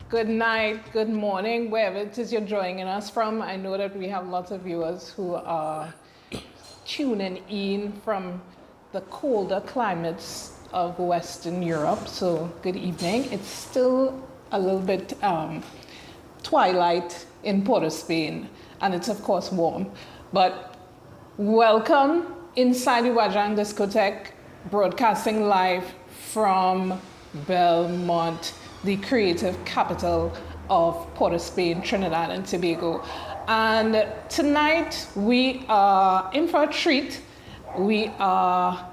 Good night, good morning, wherever it is you're joining us from. I know that we have lots of viewers who are tuning in from the colder climates of Western Europe. So good evening. It's still a little bit twilight in Port of Spain, and it's of course warm. But welcome inside the Wajang Discotheque, broadcasting live from Belmont, the creative capital of Port of Spain, Trinidad and Tobago. And tonight we are in for a treat. We are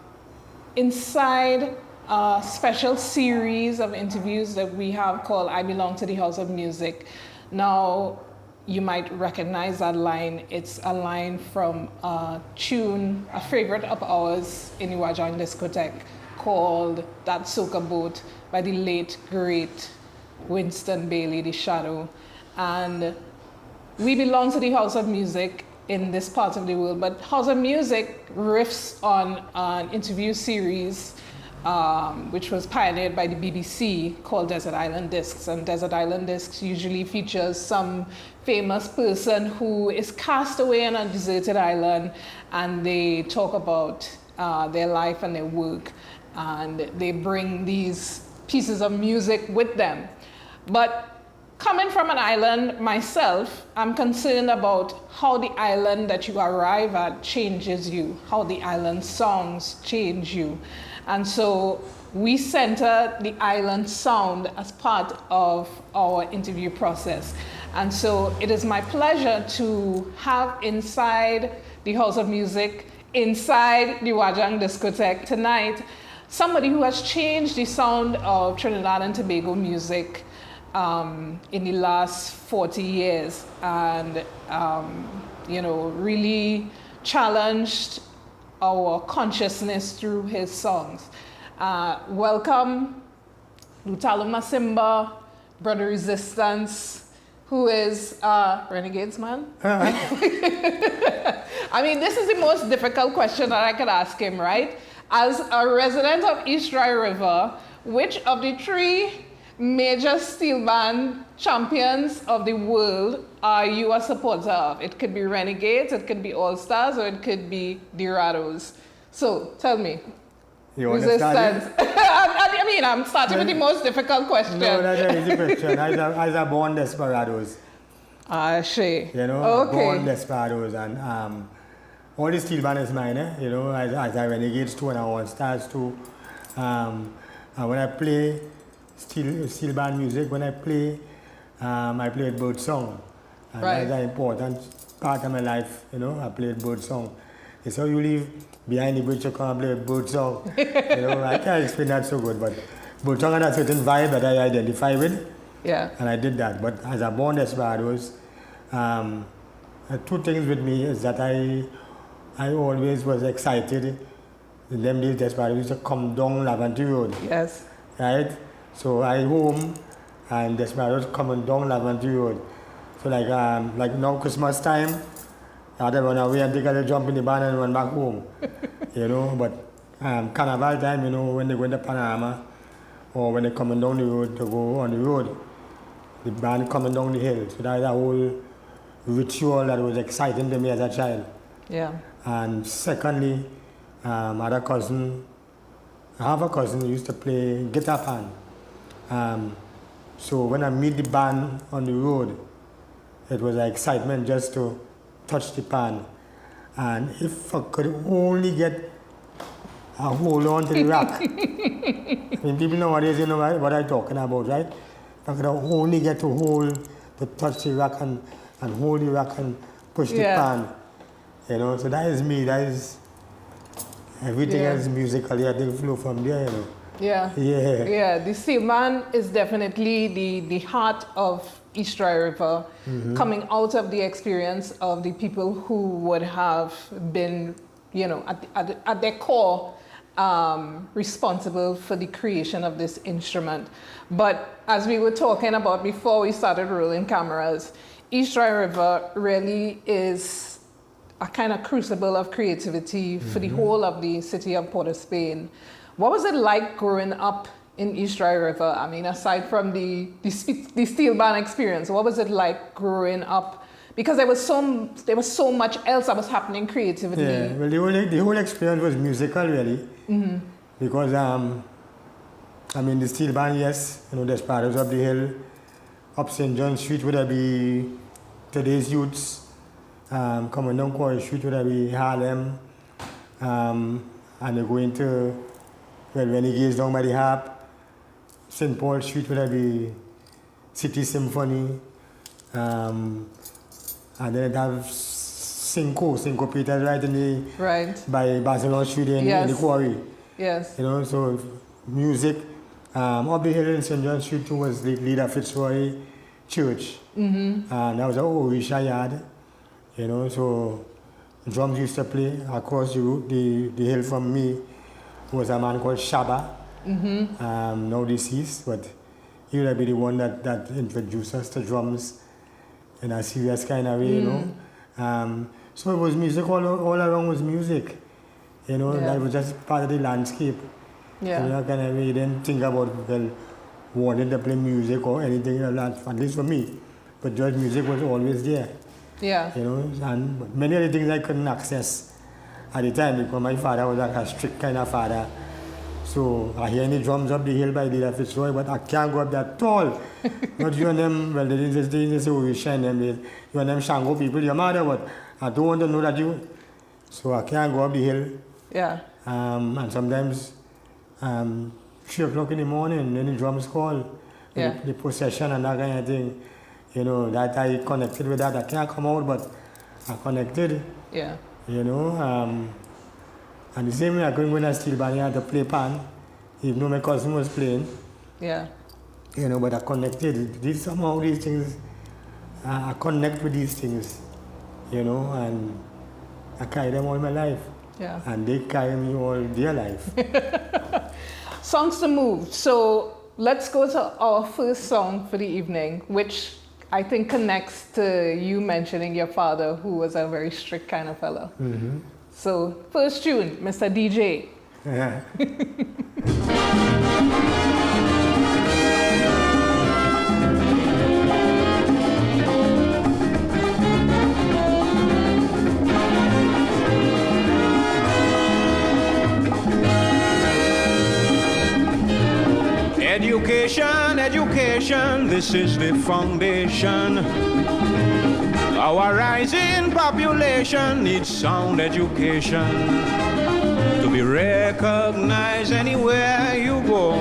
inside a special series of interviews that we have called I Belong to the House of Music. Now, you might recognize that line. It's a line from a tune, a favorite of ours in the Wajang Discotheque, called That Soca Boat by the late, great Winston Bailey, the Shadow. And we belong to the House of Music in this part of the world, but House of Music riffs on an interview series which was pioneered by the BBC called Desert Island Discs. And Desert Island Discs usually features some famous person who is cast away on a deserted island, and they talk about their life and their work, and they bring these pieces of music with them. But coming from an island myself, I'm concerned about how the island that you arrive at changes you, how the island songs change you. And so we center the island sound as part of our interview process. And so it is my pleasure to have inside the House of Music, inside the Wajang Discotheque tonight, somebody who has changed the sound of Trinidad and Tobago music in the last 40 years, and really challenged our consciousness through his songs. Welcome Lutalo Masimba, Brother Resistance, who is Renegades man. I mean, this is the most difficult question that I could ask him, right? As a resident of East Dry River, which of the three major steel band champions of the world are you a supporter of? It could be Renegades, it could be All Stars, or it could be Dorados. So tell me. You Resistance. I mean, I'm starting with the most difficult question. No, that's an easy question. As a born Desperados. She. Okay. Born Desperados, and all the steel band is mine, as a Renegades too, and I All Stars too. And when I play steel band music, I play bird song. And right. That's an important part of my life, I played bird song. It's how you live behind the bridge, you come and play bird song. I can't explain that so good, but bird song had a certain vibe that I identify with. Yeah. And I did that. But as a born Desperados, two things with me is that I always was excited. In them days, Desperados used to come down Laventry Road. Yes. Right? So I home and Desperados coming down Laventry Road. So like now Christmas time, I had to run away and take a jump in the van and run back home. But Carnival time, when they go into Panorama or when they're coming down the road to go on the road, the band coming down the hill. So that's a whole ritual that was exciting to me as a child. Yeah. And secondly, I have a cousin who used to play guitar pan. So when I meet the band on the road, it was an excitement just to touch the pan. And if I could only get a hold on to the rack. I mean, people nowadays, what I'm talking about, right? If I could only get to touch the rack and hold the rack and push the pan. So that is me. That is Everything Yeah. else musically, I think, flow from there, you know. Yeah. Yeah. Yeah, the steelman is definitely the heart of East Dry River, coming out of the experience of the people who would have been, you know, at their core, responsible for the creation of this instrument. But as we were talking about before we started rolling cameras, East Dry River really is a kind of crucible of creativity for the whole of the city of Port of Spain. What was it like growing up in East Dry River? I mean, aside from the steel band experience, what was it like growing up? Because there was so much else that was happening creatively. Yeah, well, the whole experience was musical, really. Because, I mean, the steel band, yes, you know, the Sparrows up the hill, up St. John Street, would be today's youths. Coming down Quarry Street, would be Harlem. And they go into, well, Renegades down by the Harp. St. Paul Street would be City Symphony. And then it have Cinco Peters right in the, Right. by Barcelona Street in the Quarry. Yes. You know, so music. Up the hill in St. John Street too was the Leader Fitzroy Church. And that was a Orisha yard. You know, so drums used to play across the hill from me was a man called Shaba. Now deceased, but he would be the one that introduced us to drums in a serious kind of way, you know. So it was music, all around was music. You know, that was just part of the landscape. Yeah. So that kind of way, you didn't think about, well, wanting to play music or anything like that, at least for me. But just music was always there. Yeah. You know, and many of the things I couldn't access at the time because my father was like a strict kind of father. So I hear any drums up the hill by Leader Fitzroy, but I can't go up there at all. Not you and them, well, they didn't say we shine them. You and them Shango people, your mother, but I don't want to know that you. So I can't go up the hill. Yeah. And sometimes 3 o'clock in the morning, then the drums call, the procession and that kind of thing. You know, that I connected with that. I can't come out, but I connected. Yeah. You know, and the same way I couldn't go in a steel band, I had to play pan, even though my cousin was playing. Yeah. You know, but I connected. Somehow these things, I connect with these things, you know, and I carry them all my life. Yeah. And they carry me all their life. Songs to move. So let's go to our first song for the evening, which I think connects to you mentioning your father, who was a very strict kind of fellow. So first tune, Mr. DJ. Yeah. Education, education, this is the foundation. Our rising population needs sound education to be recognized anywhere you go.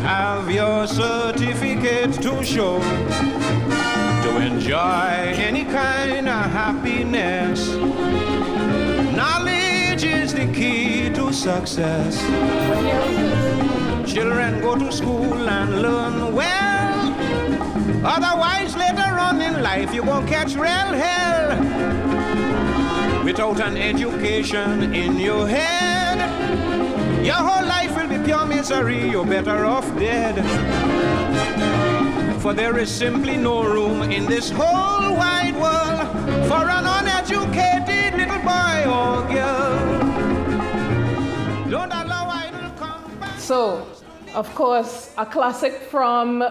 Have your certificate to show, to enjoy any kind of happiness. Knowledge is the key to success. What year is this? Children go to school and learn well. Otherwise, later on in life, you won't catch real hell. Without an education in your head, your whole life will be pure misery. You're better off dead. For there is simply no room in this whole wide world for an uneducated little boy or girl. Don't allow idle company. So, of course, a classic from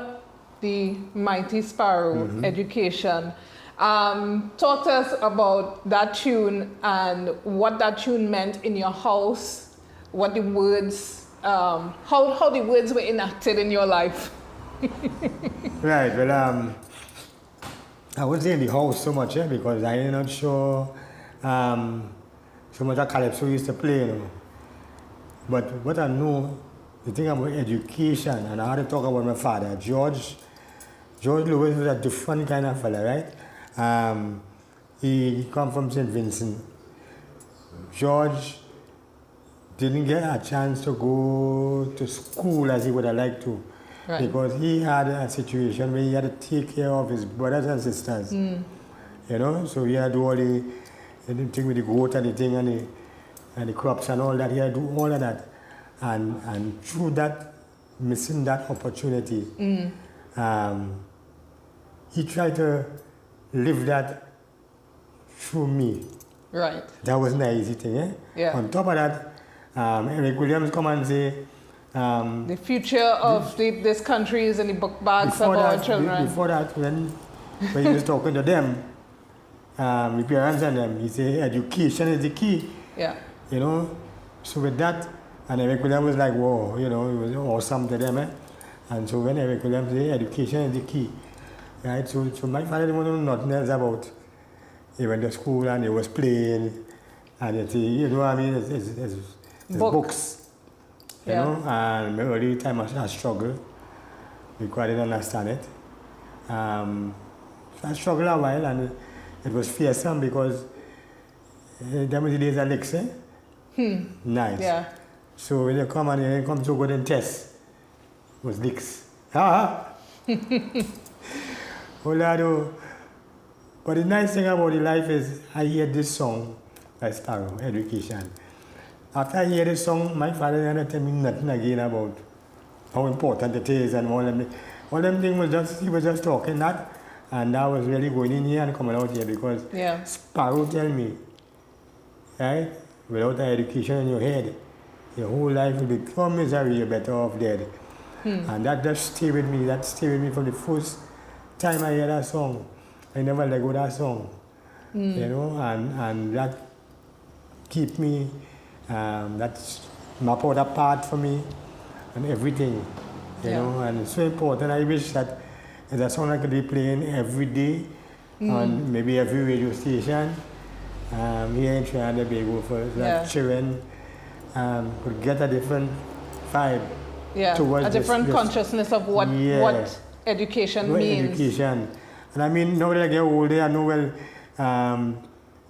the mighty Sparrow, Education. Talk to us about that tune and what that tune meant in your house, what the words, how the words were enacted in your life. Right, well, I wouldn't say in the house so much, because I'm not sure so much of calypso used to play, you know. But what I know, the thing about education, and I had to talk about my father, George Lewis was a different kind of fella, right? He come from St. Vincent. George didn't get a chance to go to school as he would have liked to. Right. Because he had a situation where he had to take care of his brothers and sisters. You know, so he had to do all the thing with the goat and the thing and the crops and all that. He had to do all of that. And through that, missing that opportunity, he tried to live that through me. Right. That wasn't an easy thing, eh? Yeah. On top of that, Eric Williams come and say, the future of this country is in the book bags of our children. Before that, when he was talking to them, the parents and them, he said, education is the key. Yeah. You know, so with that, and Eric Williams was like, whoa, you know, it was awesome to them, eh? And so when Eric Williams said, education is the key, right? So my father didn't know nothing else about. He went to school and he was playing, and it's, you know what I mean, it's books. You know, and early time I struggled because I didn't understand it. So I struggled a while and it was fearsome because them was the days of licks, eh? Nice. Yeah. So when you come and you come so good in tests, it was licks. Oh Lord, but the nice thing about the life is I hear this song by Sparrow, Education. After I hear this song, my father didn't tell me nothing again about how important it is and all them things was just, he was just talking that, and I was really going in here and coming out here because Sparrow tell me, right, without an education in your head, your whole life will be pure misery, you're better off dead. And that just stayed with me, from the first time I heard that song. I never let go of that song, you know, and that keep me. That's map out a path for me and everything, you know, and it's so important. I wish that it's a song I could be playing every day on maybe every radio station here in Trinidad Tobago for that children could get a different vibe towards a different consciousness of what education means. Education. And I mean, now that I get older, I know well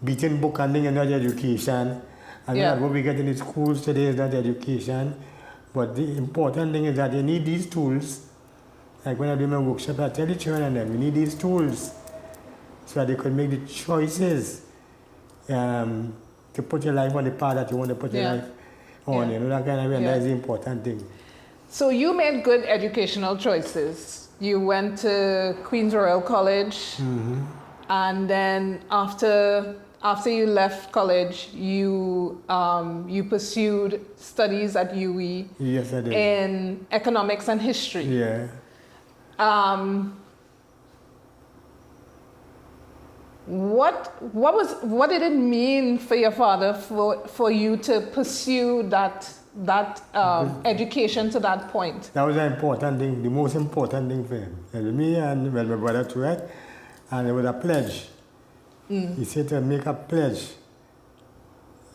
beating book and thing and not education. And what we get in the schools today is not education, but the important thing is that you need these tools. Like when I do my workshop, I tell the children and them, you need these tools so that they could make the choices to put your life on the path that you want to put your life on. You know, that kind of way, and that's the important thing. So you made good educational choices. You went to Queen's Royal College, and then after you left college, you pursued studies at UE in economics and history. Yeah. What did it mean for your father for you to pursue that education to that point? That was an important thing, the most important thing for him. And me and my brother too, right? And it was a pledge. He said to make a pledge.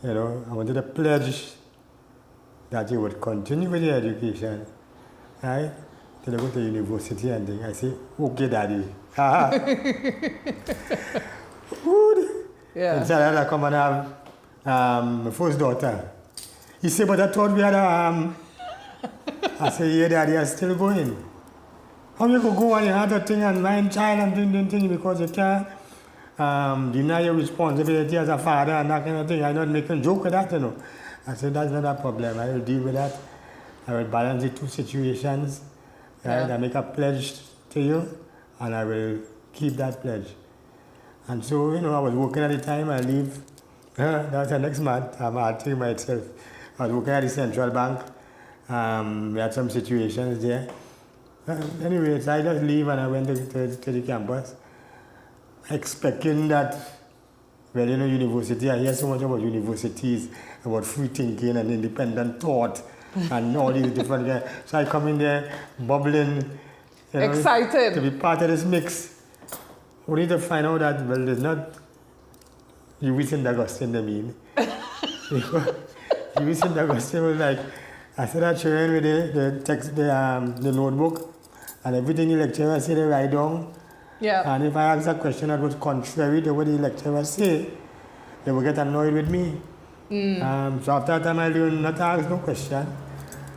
You know, I wanted a pledge that he would continue with the education, right? Till I go to university and things. I say, okay, Daddy. Good. Yeah. And so I come and have my first daughter. He said, but I thought we had a I said, yeah, Daddy, I'm still going. How you could go and you had a thing and mind child and doing thing because you can't deny your responsibility as a father and that kind of thing. I'm not making a joke with that, you know. I said, that's not a problem. I will deal with that. I will balance the two situations. Right? I make a pledge to you and I will keep that pledge. And so, you know, I was working at the time. I leave. That was the next month. I'll tell you myself. I was working at the Central Bank. We had some situations there. Anyways, I just leave and I went to the campus, expecting that, well, you know, university, I hear so much about universities, about free thinking and independent thought and all these different guys. So I come in there bubbling, you know, excited to be part of this mix. Only to find out that, well, there's not Lewis and Augustine, I mean. Lewis and Augustine was like, I started showing with the text, the notebook, and everything the lecturer said, they write down. Yeah. And if I ask a question that was contrary to what the lecturer said, they would get annoyed with me. So after that time, I learned not to ask no question.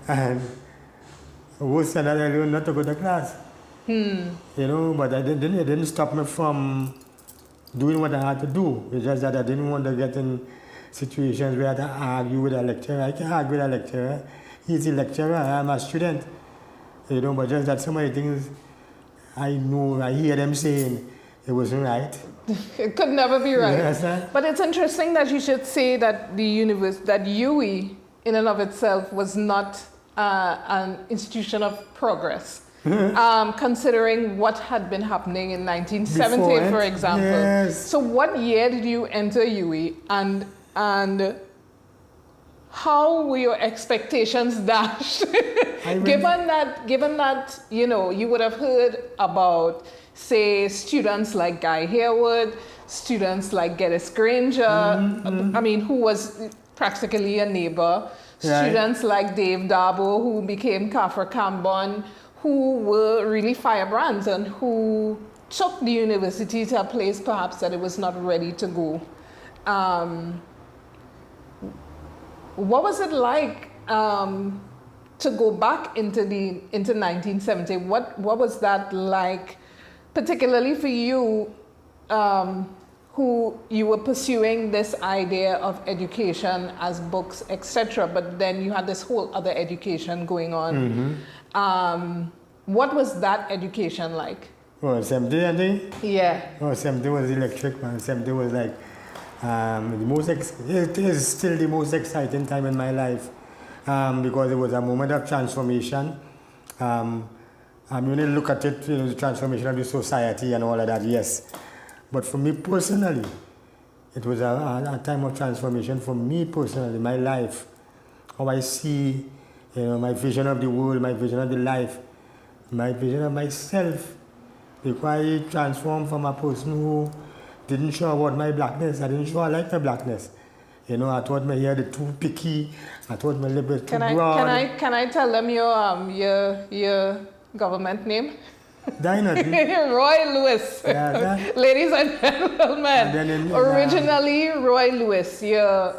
And worse than that, I learned not to go to class. You know, but it didn't stop me from doing what I had to do. It's just that I didn't want to get in situations where I had to argue with a lecturer. I can argue with a lecturer. He's a lecturer, I'm a student. You know, but just that some of the things I know, I hear them saying it wasn't right. It could never be right. Yes, but it's interesting that you should say that that UWI in and of itself was not an institution of progress. Considering what had been happening in 1970, Before, for example. Yes. So what year did you enter UWI, and how were your expectations dashed? Given that you know, you would have heard about, say, students like Guy Harewood, students like Geddes Granger, I mean, who was practically a neighbor, students like Dave Darbo, who became Kafra Kambon, who were really firebrands and who took the university to a place perhaps that it was not ready to go. What was it like to go back into 1970? What was that like, particularly for you, who you were pursuing this idea of education as books, etc., but then you had this whole other education going on. What was that education like? Oh, 70, I think? Yeah. Oh, 70 was electric, man. 70 was like it is still the most exciting time in my life because it was a moment of transformation. When you look at it, you know, the transformation of the society and all of that, yes. But for me personally, it was a time of transformation for me personally, my life. How I see, you know, my vision of the world, my vision of the life, my vision of myself. Because I transformed from a person who didn't show about my blackness. I didn't show I like my blackness. You know, I thought my hair too picky. I thought my lip was too broad. Can I tell them your government name? Dinah. Roy Lewis. Yeah, Ladies and gentlemen. Originally Roy Lewis, your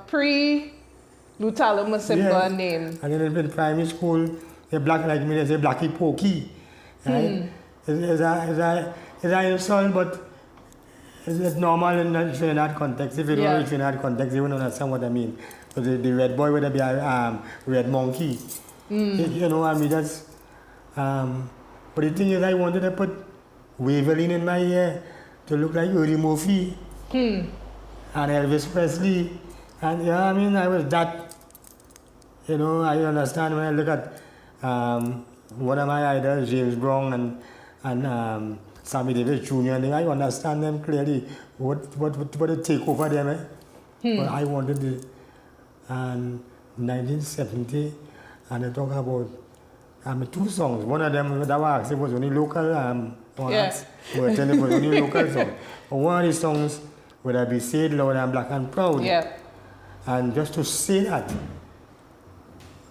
pre-Lutalo Masimba name. And then in primary school, they black like me, they say Blackie Pokey. Right? It's an insult, but it's normal in that context. If you don't know in that context, you won't understand what I mean. But the red boy would be a red monkey. You know, I mean, that's... but the thing is, I wanted to put Waverly in my hair to look like Eddie Murphy and Elvis Presley. And, yeah, I mean, I was that... You know, I understand when I look at one of my idols, James Brown and Sammy Davis Jr., and I understand them clearly, what it take over them. But I wanted it. And 1970, and I talk about two songs. One of them that was actually was only local, Merten was only local song. But one of the songs would I be said loud and black and proud. Yeah. And just to say that,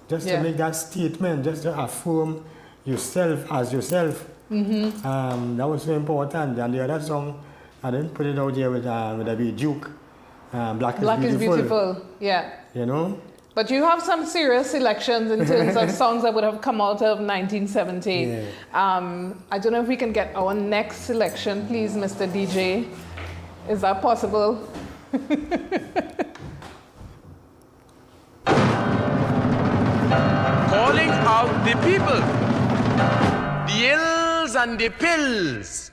just to make that statement, just to affirm yourself as yourself. That was so important. And the other song, I didn't put it out there with a Duke. Black is Beautiful. Yeah. You know? But you have some serious selections in terms of songs that would have come out of 1970. Yeah. I don't know if we can get our next selection, please, Mr. DJ. Is that possible? Calling out the people, the ills and the pills.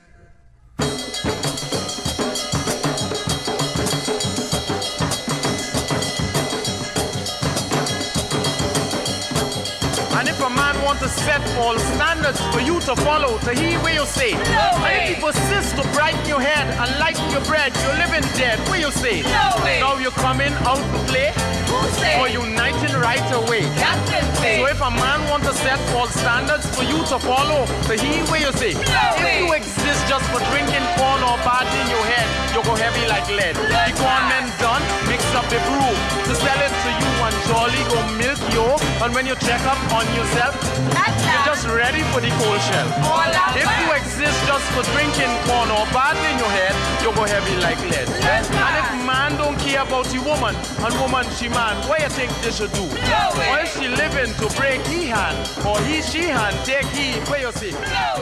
And if a man want to set all standards for you to follow, to hear where you say. No way. And if you persist to brighten your head and lighten your bread, you're living dead. Where you say. No way. Now you're coming out to play. Who say? Or uniting right away. Captain say. So if a man want to set all standards for you to follow, to hear where you say. No way. If you exist just for drinking corn or bad in your head, you go heavy like lead. The corn men done, mix up the brew to sell it to you and jolly go milk you. And when you check up on yourself, you're just ready for the cold shell. If you exist just for drinking corn or bad in your head, you go heavy like lead. And if man don't care about the woman, and woman she man, what you think they should do? Or if she living to break he hand, or she hand take he, where you see?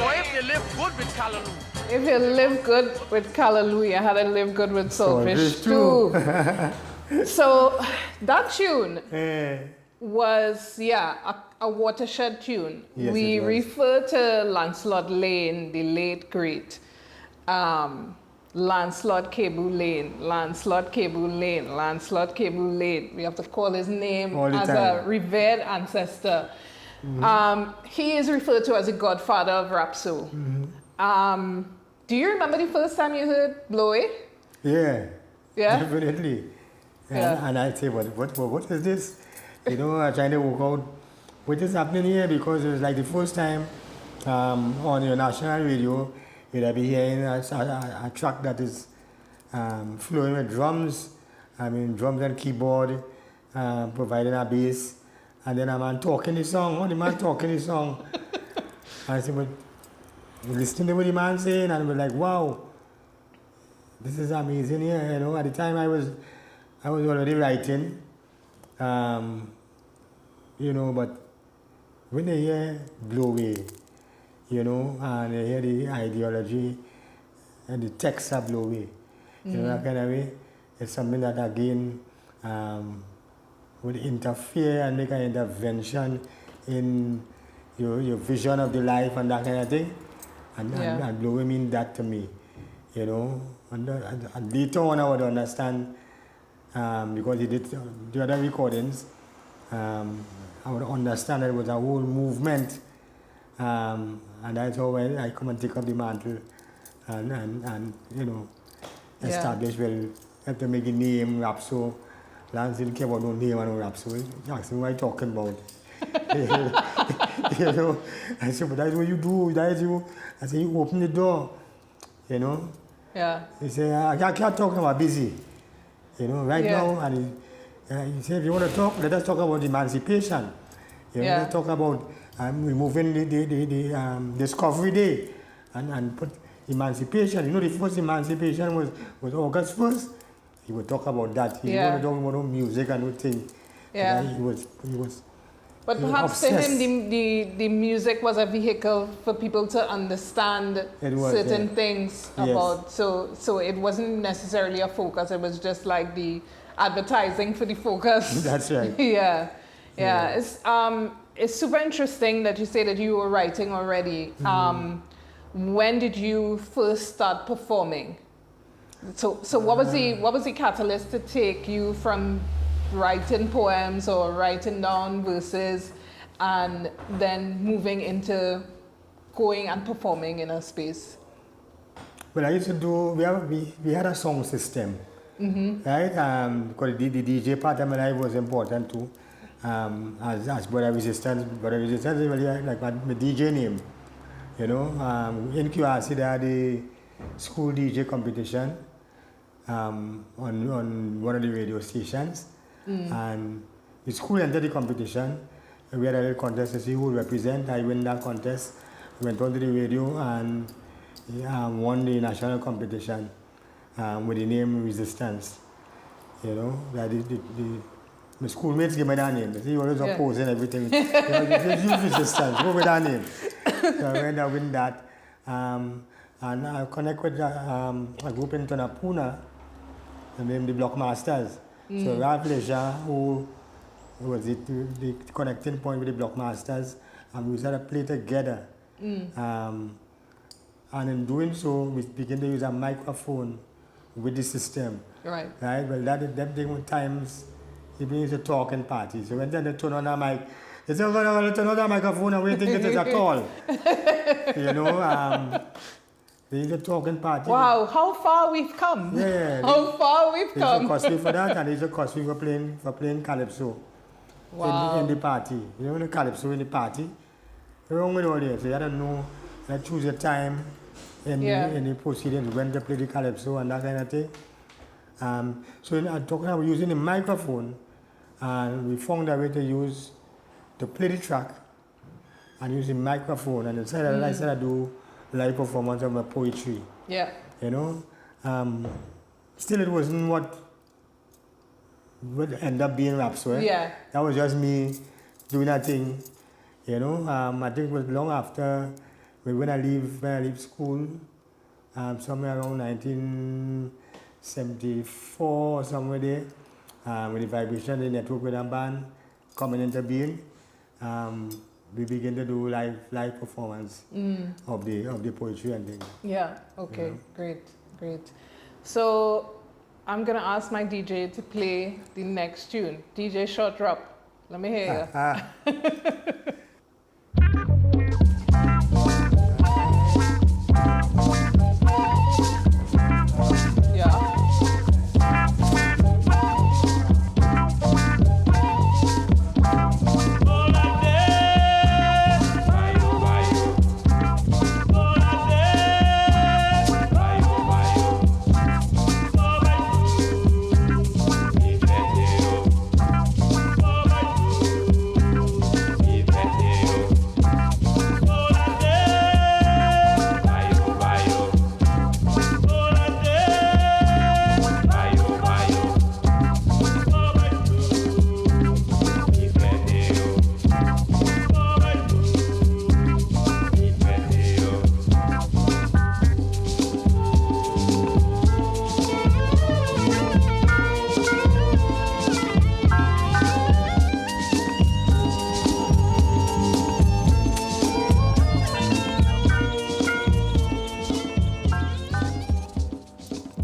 Or if they live good with Callaloo. If you live good with Callaloo, you had to live good with Saltfish too. So that tune was, a watershed tune. Yes, we it was. refer to Lancelot Layne, the late great. Lancelot Cable Layne, Lancelot Cable Layne, Lancelot Cable Layne. We have to call his name All the as time. a revered ancestor. He is referred to as the godfather of rap soul. Do you remember the first time you heard Blow Away? Yeah. Yeah? Definitely. Yeah. And I say, what is this? I'm trying to work out what is happening here, because it was like the first time on your national radio, you'll be hearing a track that is flowing with drums. I mean, drums and keyboard, providing a bass. And then a man talking the song. The man talking the song. And I said, but listening to what the man saying, and we're like, wow, this is amazing here. At the time I was already writing, but when they hear Blow Away, and they hear the ideology and the text of Blow Away, that kind of way, it's something that again would interfere and make an intervention in your vision of the life and that kind of thing. And Blow Away means that to me, And later on I would understand, because he did the other recordings, I would understand that it was a whole movement, and that's how I come and take up the mantle and establish, well, have to make a name, rap so. Lance didn't care about no name and no rap so. He asked me what I'm talking about. I said, but that's what you do, that's you. I said, you open the door, Yeah. He said, I can't talk now, I'm busy. Right now, and he said, if you want to talk, let us talk about emancipation. Let's talk about removing the Discovery Day and put emancipation. The first emancipation was August 1st. He would talk about that. He wasn't talking about no music and no thing. Yeah. He was But perhaps to him, the music was a vehicle for people to understand certain things about. So it wasn't necessarily a focus. It was just like the advertising for the focus. That's right. Yeah. It's super interesting that you say that you were writing already. When did you first start performing? So what was the catalyst to take you from writing poems or writing down verses and then moving into going and performing in a space? Well, I used to do, we had a song system, right? Because the DJ part of my life was important too. As Brother Resistance is really like my DJ name, in QRC they had the school DJ competition on one of the radio stations. And the school entered the competition. We had a little contest to see who would represent. I won that contest. Went on to the radio and won the national competition with the name Resistance. My schoolmates gave me that name. They say you always oppose and everything. Just use Resistance, go with that name. So I went and win that. And I connect with a group in Tonapuna, named the Blockmasters. So Ralph Leisure, who was the connecting point with the Blockmasters, and we started to play together. And in doing so, we began to use a microphone with the system. Right. Well, that thing times, people used to talk in parties. So when they turn on a mic, they say, I'm going to turn on that microphone and we think it is a call. They used to talk in parties. Wow, how far we've come. Yeah. How far we've come. They used to cost me for that, and they used to cost me for playing calypso. Wow. In the party. The calypso in the party. Wrong with all this. So you don't know, you choose a time in the proceedings when to play the calypso and that kind of thing. So I'm talking about using the microphone, and we found a way to play the track and use the microphone, and instead of do live performance of my poetry. Yeah. Still it wasn't what would end up being Rhapsody. Yeah. That was just me doing that thing, you know. I think it was long after when I leave school, somewhere around 1974 or somewhere there, with the Vibration, the Network Rhythm Band coming into being, we begin to do live performance of the poetry and things. Yeah, okay, Yeah. great. So I'm gonna ask my DJ to play the next tune. DJ Short Drop. Let me hear you. Yeah.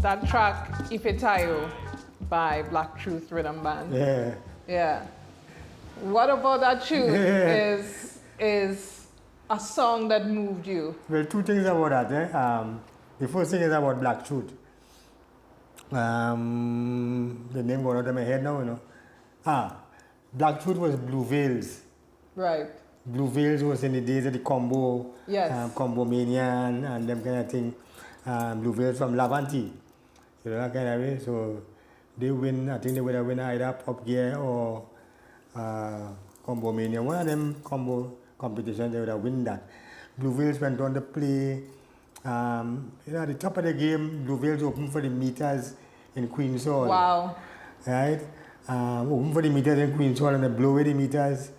That track, Ifetayo, by Black Truth Rhythm Band. Yeah. Yeah. What about that tune is a song that moved you? Well, two things about that. The first thing is about Black Truth. The name going out of my head now, you know. Black Truth was Blue Veils. Right. Blue Veils was in the days of the combo, Yes. combo mania and them kind of thing. Blue Veils from Lavanti, you know, that kind of way. So they win. I think they would have win either Pop Gear or Combo Mania. One of them combo competitions, they would have win that. Blue Veils went on to play. You know, at the top of the game, Blue Veils opened for the meters in Queen's Hall. Wow. Right? Open for the meters in Queen's Hall and they blow away the meters.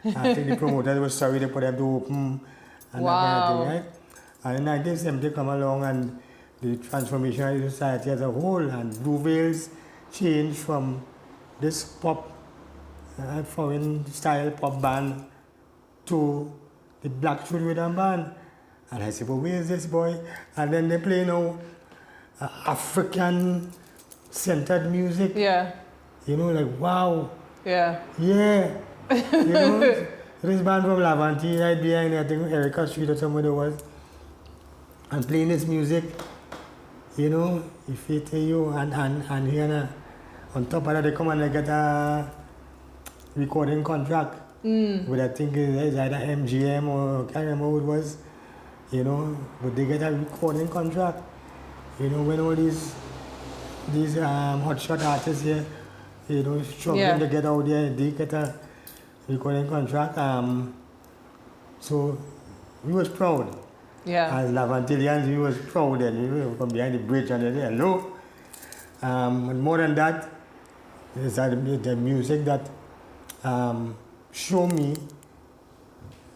I think the promoters were sorry they put them to open and that kind of thing, right? And in 1970 come along and the transformation of the society as a whole, and Blue Veils changed from this pop, foreign style pop band to the Black Truth Rhythm Band. And I said, well, where is this boy? And then they play now African centered music. Yeah. You know, like, wow. Yeah. Yeah. You know, this band from Lavanti right behind, I think Erica Street or somewhere there was, and playing this music, you know, Ifetayo and here on top of that they come and they get a recording contract with, I think it's either MGM or I can't remember who it was, you know, but they get a recording contract, you know, when all these hotshot artists here, you know, struggling to get out there, they get a recording contract. So we was proud. Yeah. As Lavantillians, we was proud, and we were from behind the bridge and they said, hello. And more than that, is that the music that showed me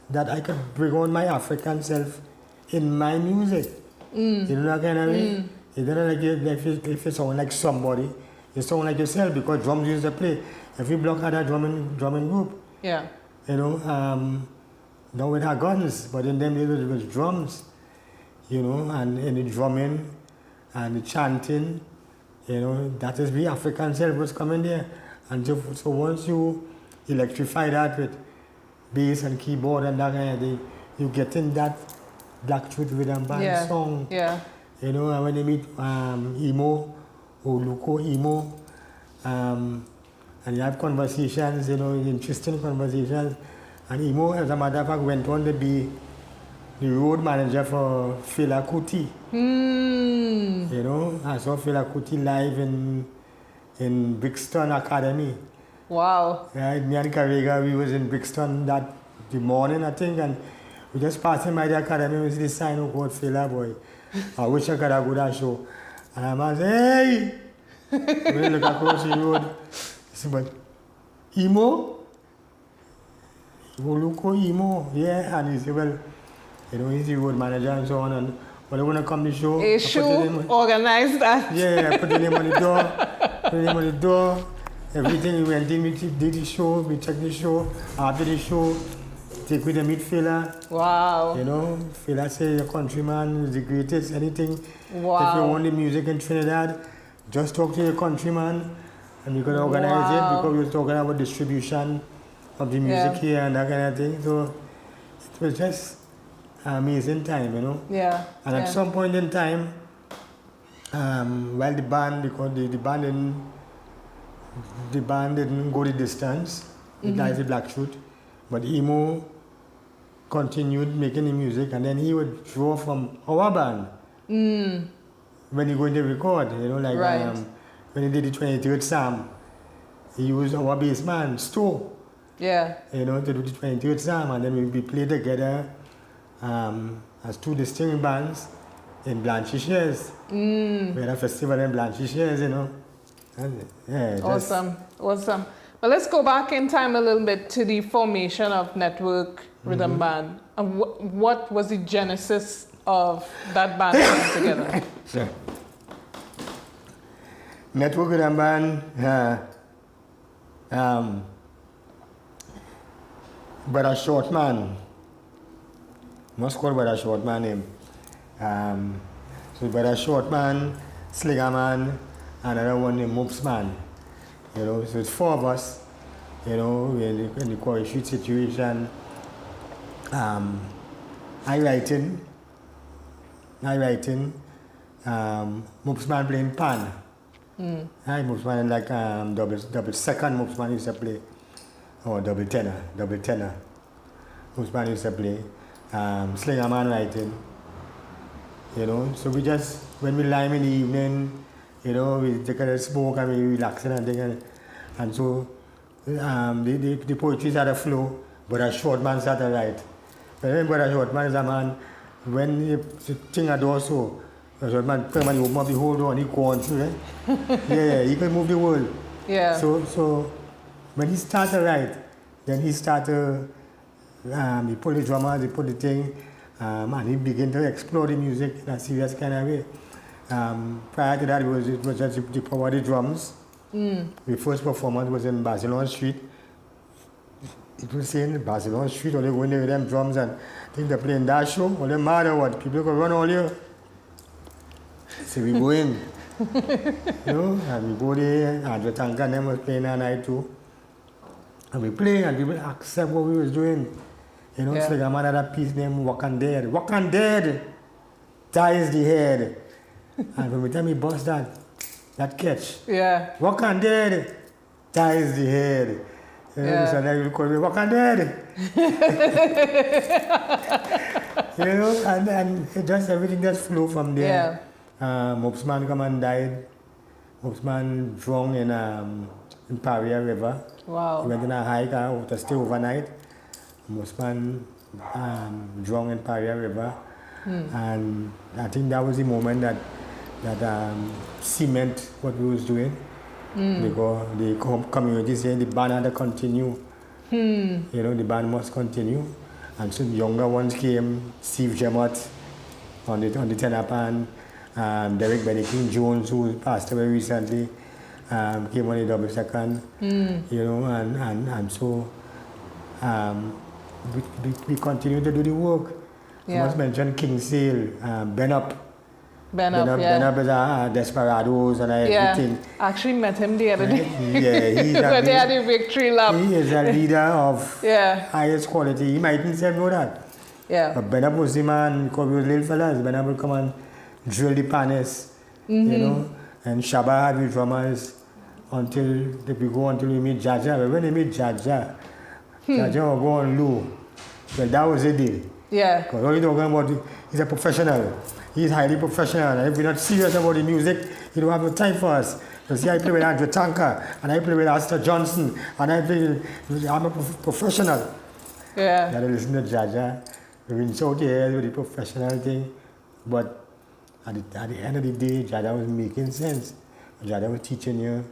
that I could bring on my African self in my music. You know that kind of way? You don't like if you sound like somebody, you sound like yourself because drums used to play. Every block had a drumming group. Yeah. You know, not with our guns, but in them days it was drums, you know, and in the drumming and the chanting, you know, that is the African self was coming there. And so once you electrify that with bass and keyboard and that kind of thing, you get in that Black Truth Rhythm Band song. Yeah. You know, and when they meet emo or local emo, and you have conversations, you know, interesting conversations. And emo, as a matter of fact, went on to be the road manager for Fela Kuti. You know, I saw Fela Kuti live in Brixton Academy. Wow. Right, me and Karega, we was in Brixton that the morning, I think, and we just passing by the academy, we see the sign of called Fela boy. I wish I could have go that show. And I man say, hey! When I look across the road, said, but emo? Loco emo? Yeah. And he said, well, you know, he's the road manager and so on. And when I want to come to the show, A show organized that. yeah, I put the name on the door. Put the name on the door. Everything we went in, we did the show, we checked the show. After the show, take with the meet fella. Wow. You know, fella say your countryman is the greatest, anything. Wow. If you want the music in Trinidad, just talk to your countryman and you can organize it, because we were talking about distribution of the music here and that kind of thing. So it was just an amazing time, you know. Yeah. And at some point in time, while the band, because the band didn't go the distance, the guys the Black Shoot, but Emo continued making the music, and then he would draw from our band when he going to record, you know, like when he did the 23rd Psalm, he used our bass man, Sto, you know, to do the 23rd Psalm, and then we played together as two distinct bands in Blanchisseuse. We had a festival in Blanchisseuse, you know. And, yeah, Awesome. Well, let's go back in time a little bit to the formation of Network Rhythm Band. And what was the genesis of that band coming together? Sure. Network Rhythm Band, but a short man. Must call but a short man name. So but a short man, Slinger man, another one named Moops man. You know, so it's four of us, you know, in the quarry shoot situation. I writing, Moops man playing pan. Moops man like double second Moops man used to play, or double tenor. Moops man used to play. Slinger man writing, you know, so we just, when we lime in the evening, you know, we take a smoke and we relax and thing, and so the poetry had a flow, but a short man started to write. But a short man is a man, when you think a door so, a short man permanently open up the whole door and he go on through, right? Yeah, he can move the world. Yeah. So when he started to write, then he started, he put the drummers, he put the thing, and he began to explore the music in a serious kind of way. Prior to that, it was just the power of the drums. The first performance was in Barcelona Street. It was saying Barcelona Street, all they go in there with them drums and think they're playing that show, all they mad or what? People can run all here. So we go in, you know, and we go there, and the Tanka and them was playing that night too. And we play, and people accept what we was doing. You know, it's like a man had a piece named Walk and Dead. Walk and Dead ties the head. And when we tell me bust that catch. Yeah. Walk and Dead ties the head. You know, so then you call me Walk and Dead. You know, and it just everything just flew from there. Moops man come and died. Moops man drowned in Paria River. Wow. He went on a hike to stay overnight. Moops man drowned in Paria River. And I think that was the moment that cement what we was doing. Because the community said the band had to continue. You know, the band must continue. And so the younger ones came, Steve Gemot on the tenor pan, Derek Benniking Jones, who passed away recently, came on the double second. You know, and so we continue to do the work. I must mention King Sale, Ben Up. Ben Up is a Desperados and everything. Actually met him the other day. Yeah, he's when they had the victory lap. He is a leader of highest quality. He mightn't say know that. Yeah. But Ben Up was the man, because we were little fellas. Ben Up would come and drill the panis, you know, and Shabba had the drummers until we meet Jaja. But when they meet Jaja, Jaja will go on low. Well, that was the deal. Yeah. Because all you're talking about, he's a professional. He's highly professional. And if we're not serious about the music, he don't have no time for us. You see, I play with Andrew Tanka, and I play with Astor Johnson, and I'm a professional. Yeah. You gotta listen to Jaja. We've been so here with the professional thing. But at the end of the day, Jaja was making sense. Jaja was teaching you,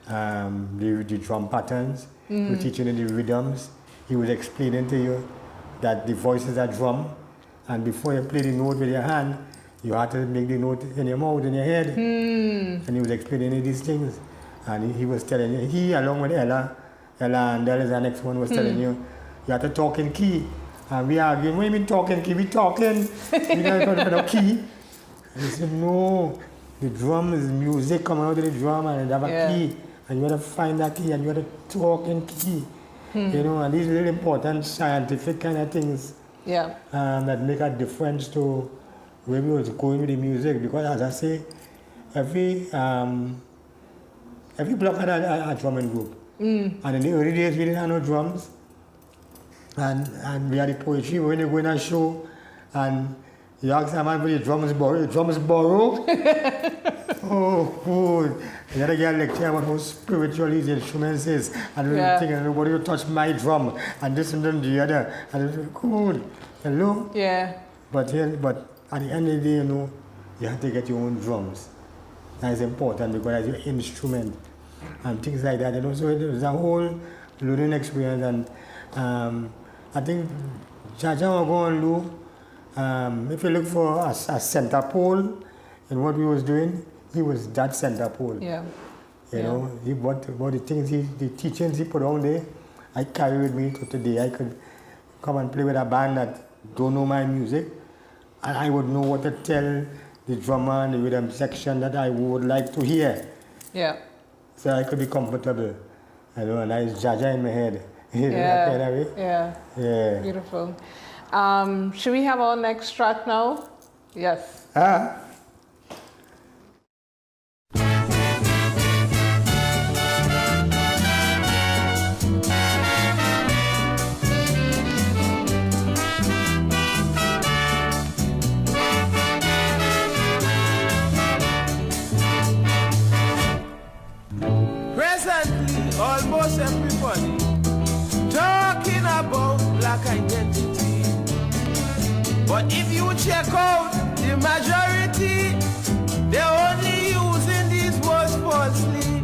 the drum patterns, he was teaching you the rhythms, he was explaining to you that the voice is a drum, and before you play the note with your hand, you have to make the note in your mouth, in your head. And he was explaining you these things. And he was telling you, he along with Ella and there is the next one was telling you have to talk in key. And we arguing, what do you mean talking key? We talking, we don't talk about key. And he said, no, the drum is music coming out of the drum and it have a key. And you have to find that key and you have to talk in key. You know, and these are really important scientific kind of things that make a difference to where we was going with the music. Because as I say, every block had a drumming group. And in the early days we didn't have no drums. And we had the poetry when you go in a show and you ask a man for the drums borrow. Oh, good. You had to get a lecture about how spiritual these instruments is. And thinking, nobody will touch my drum. And this and then the other. And it's good. Hello? Yeah. But at the end of the day, you know, you have to get your own drums. That is important because that's your instrument. And things like that. You know, so it was a whole learning experience. And I think Jaja will go and do, if you look for a center pole in what we was doing, he was that center pole. Yeah. You know, what the things the teachings he put on there, I carry with me to today. I could come and play with a band that don't know my music, and I would know what to tell the drummer and the rhythm section that I would like to hear. Yeah. So I could be comfortable. You know, and I was Jaja in my head. Yeah. Beautiful. Should we have our next track now? Yes. Presently, almost everybody talking about black identity. But if you check out the majority, they're only using these words falsely.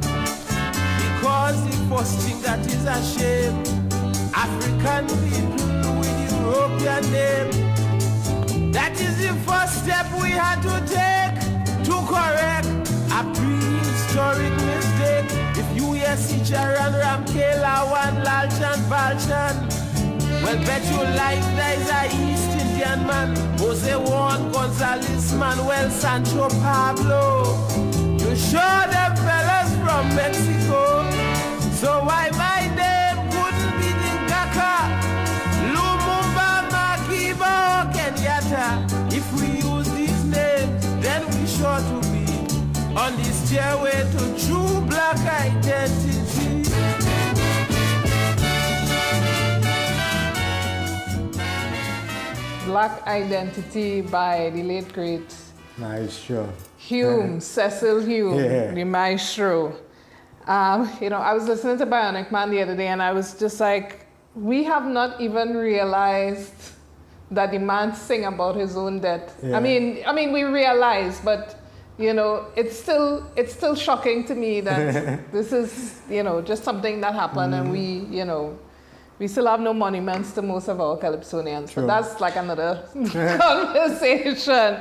Because the first thing that is a shame, African people with European name. That is the first step we had to take to correct a prehistoric mistake. If you hear Sicharan, Ramkela, Wan, Lalchan, Balchan, well, bet your life there is a East Indian man, Jose Juan Gonzalez, Manuel Sancho Pablo. You sure them fellas from Mexico, so why my name couldn't be Ngaka, Lumumba, Makiba, or Kenyatta? If we use these names, then we sure to be on the stairway to true black identity. Black Identity by the late great Maestro. Cecil Hume, the Maestro. You know, I was listening to Bionic Man the other day and I was just like, we have not even realized that the man sing about his own death. I mean we realize, but you know, it's still shocking to me that this is, you know, just something that happened and we, you know, we still have no monuments to most of our Calypsonians. But that's like another conversation.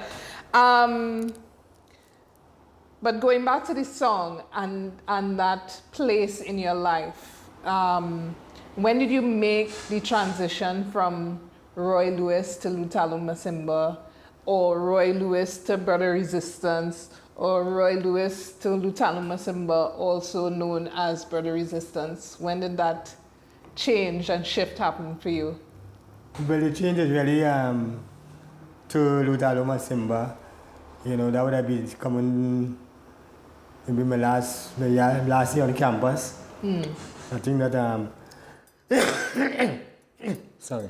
But going back to this song and that place in your life, when did you make the transition from Roy Lewis to Lutalo Masimba, or Roy Lewis to Brother Resistance, or Roy Lewis to Lutalo Masimba, also known as Brother Resistance? When did that change and shift happen for you? Well, the change is really to Lutalo Masimba. You know, that would have been coming maybe my last year on campus. I think that sorry.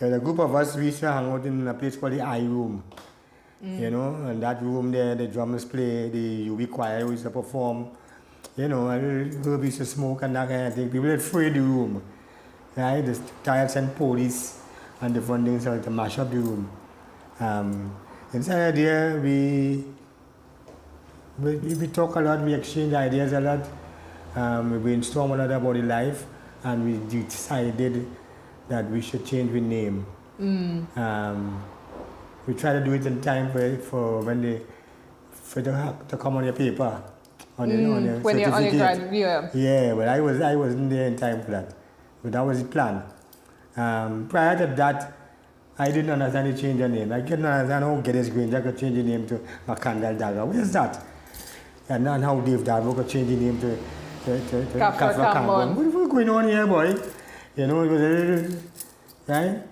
A group of us, we used to hang out in a place called the I Room. You know, and that room there, the drummers play, the UB choir used to perform. You know, we used to smoke and that kind of thing. People would afraid the room. Right? The riots and police and different things to mash up the room. Inside there, we we talk a lot, we exchange ideas a lot, we brainstorm a lot about the life, and we decided that we should change the name. We try to do it in time for when they to come on your paper, on your when you're on your certificate. grad, Yeah, but I wasn't there in time for that. But that was the plan. Prior to that, I didn't understand the change of name. I couldn't understand how Geddes Granger could change the name to Macandal Dagger. What is that? And how Dave Darbo could change the name to Kafra Kambon. What is going on here, boy? You know, it was a little, right?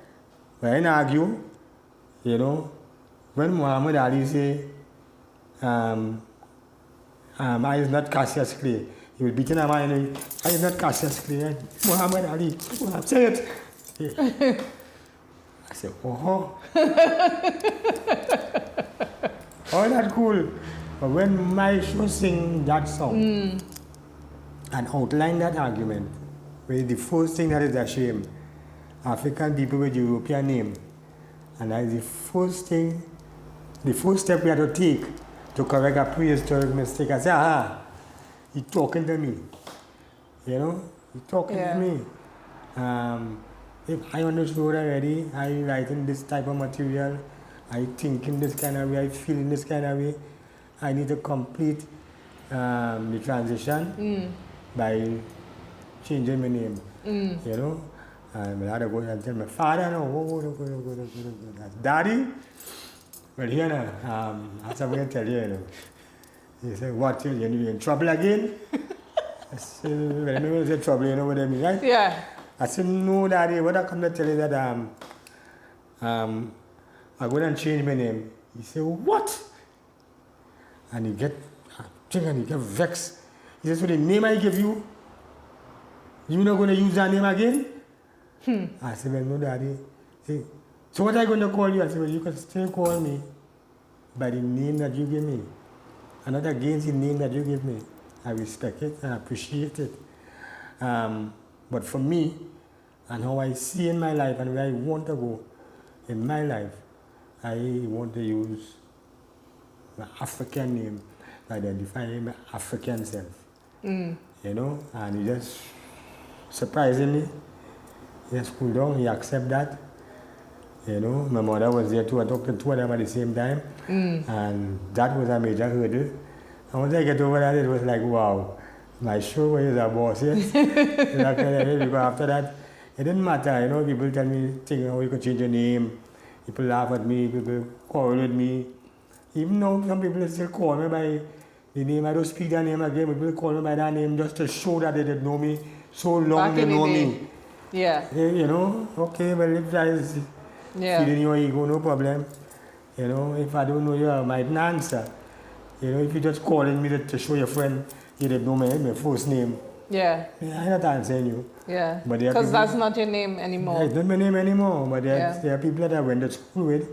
But I didn't argue. You know, when Muhammad Ali say, I is not Cassius Clay, he was beating a man and I is not Cassius Clay, right? Muhammad Ali, say it. I said, oh. All that cool. But when Maestro sing that song and outline that argument, where the first thing that is a shame, African people with European name, and that is the first thing, the first step we had to take to correct a prehistoric mistake. I said, he's talking to me. You know, he's talking to me. If I understood already, I writing this type of material, I think in this kind of way, I feel in this kind of way, I need to complete the transition by changing my name. You know? And I had to go and tell my father, no, Daddy, well, here now, that's what I'm going to tell you, you know. He said, what, you're in trouble again? I said, well, I never said trouble, you know what I mean, right? Yeah. I said, no, Daddy, what I come to tell you that I'm going to change my name. He said, what? And he get vexed. He says, so the name I give you, you're not going to use that name again? I said, well, no, Daddy. See, so what are you going to call you? I said, well, you can still call me by the name that you give me. I'm not against the name that you give me. I respect it and appreciate it. But for me, and how I see in my life and where I want to go in my life, I want to use my African name to identify my African self. You know, and he just surprisingly, he just cool down, he accept that. You know, my mother was there too, I talked to two of them at the same time, and that was a major hurdle. And once I get over that, it was like, wow, my show is a boss, yes? Because after that, it didn't matter, you know, people tell me, think how you could change your name, people laugh at me, people quarrel with me. Even now, some people still call me by the name, I don't speak their name again, but people call me by that name just to show that they didn't know me so long, they know me. Yeah. You know, okay, well, if that is feeding your ego, no problem. You know, if I don't know you, I might not answer. You know, if you're just calling me to show your friend you didn't know my first name. Yeah. I'm not answering you. Yeah. Because that's not your name anymore. It's not my name anymore, but there are people that I went to school with,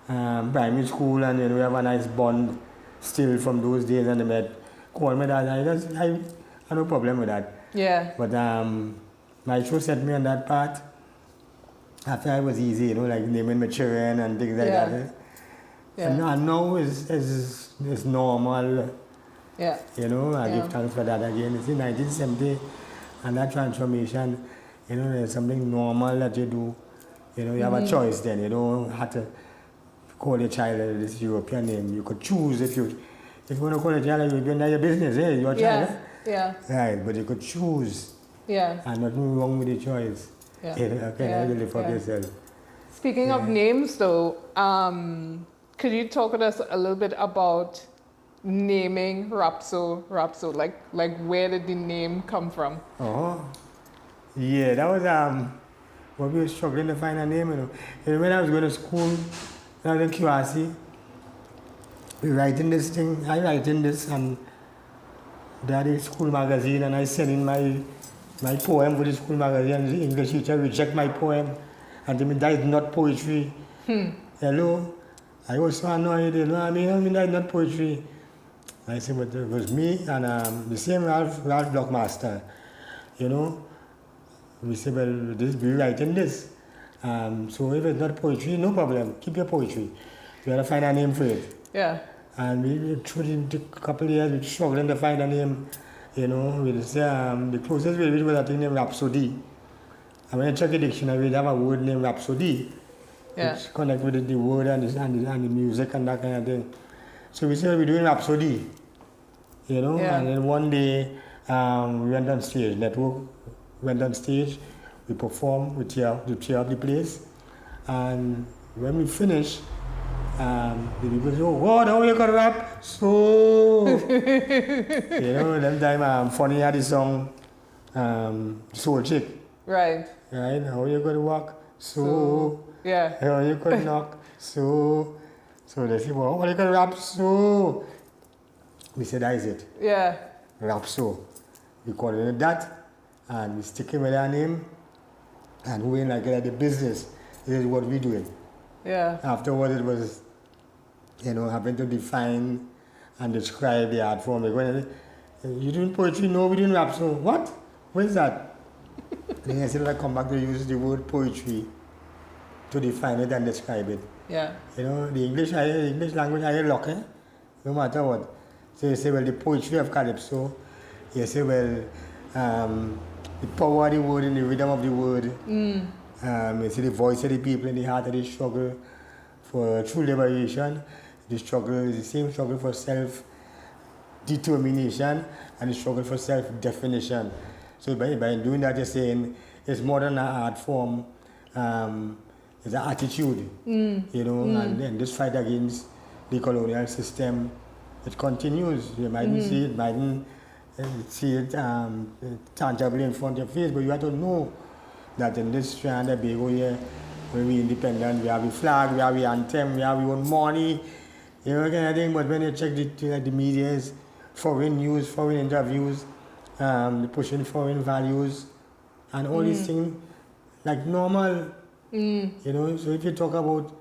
primary school, and you know, we have a nice bond still from those days, and they met, call me that. I have no problem with that. Yeah. But my show set me on that part. After it was easy, you know, like naming my children and things like that. Yeah. And now it's normal. Yeah. You know, I give thanks for that again. It's in 1970, and that transformation, you know, there's something normal that you do. You know, you have a choice then. You don't have to call your child this European name. You could choose if you want to call a child European, that's your business, your child. Yeah. Right, but you could choose. Yeah. And nothing wrong with the choice. Yeah. You know, you live for yourself. Speaking of names, though, could you talk to us a little bit about naming Rapso? Like where did the name come from? Yeah, that was what we were struggling to find a name, you know. And when I was going to school, when I was in QRC, we writing this thing, I writing this, and they had a school magazine, and I sent in my poem for the school magazine, and the English teacher reject my poem, and told me that is not poetry. Hello? I was so annoyed, you know, I mean that is not poetry. I said, but it was me and the same Ralph Blockmaster, you know. We said, well, we writing this. So if it's not poetry, no problem, keep your poetry. You gotta find a name for it. Yeah. And we through the couple of years, we struggling to find a name, you know, the closest we was a thing named Rhapsody. And when you check the dictionary, we have a word named Rhapsody, which connect with the word and the music and that kind of thing. So we said we're doing Rhapsody, you know, and then one day we went on stage, Network went on stage, we performed, we tear up the place, and when we finished, the people say, oh, wow, now you can rap, so, you know, that time Funny had the song, Soul Chick. Right. Right, how you gonna walk, so, how you gonna knock, so they say, well, how you gonna rap, so, we said, that is it. Yeah. Rap so. We call it that, and we stick with our name, and we like the business. This is what we're doing. Yeah. Afterwards, it was, you know, having to define and describe the art form. Like, you doing poetry? No, we didn't rap. So what? What is that? Then I said, I come back to use the word poetry to define it and describe it. Yeah. You know, the English language, I lock, no matter what. So you say, well, the poetry of Calypso. You say, well, the power of the word and the rhythm of the word. You see the voice of the people in the heart of the struggle for true liberation. The struggle is the same struggle for self-determination and the struggle for self-definition. So by doing that, you're saying it's more than an art form, it's an attitude, you know, and this fight against the colonial system, it continues. You mightn't see it, mightn't see it tangibly in front of your face, but you have to know that in this Trinidad Tobago here, when we're independent, we have a flag, we have the anthem, we have our own money, you know, kind of thing. But when you check the media's foreign news, foreign interviews, pushing foreign values, and all these things, like normal, you know. So if you talk about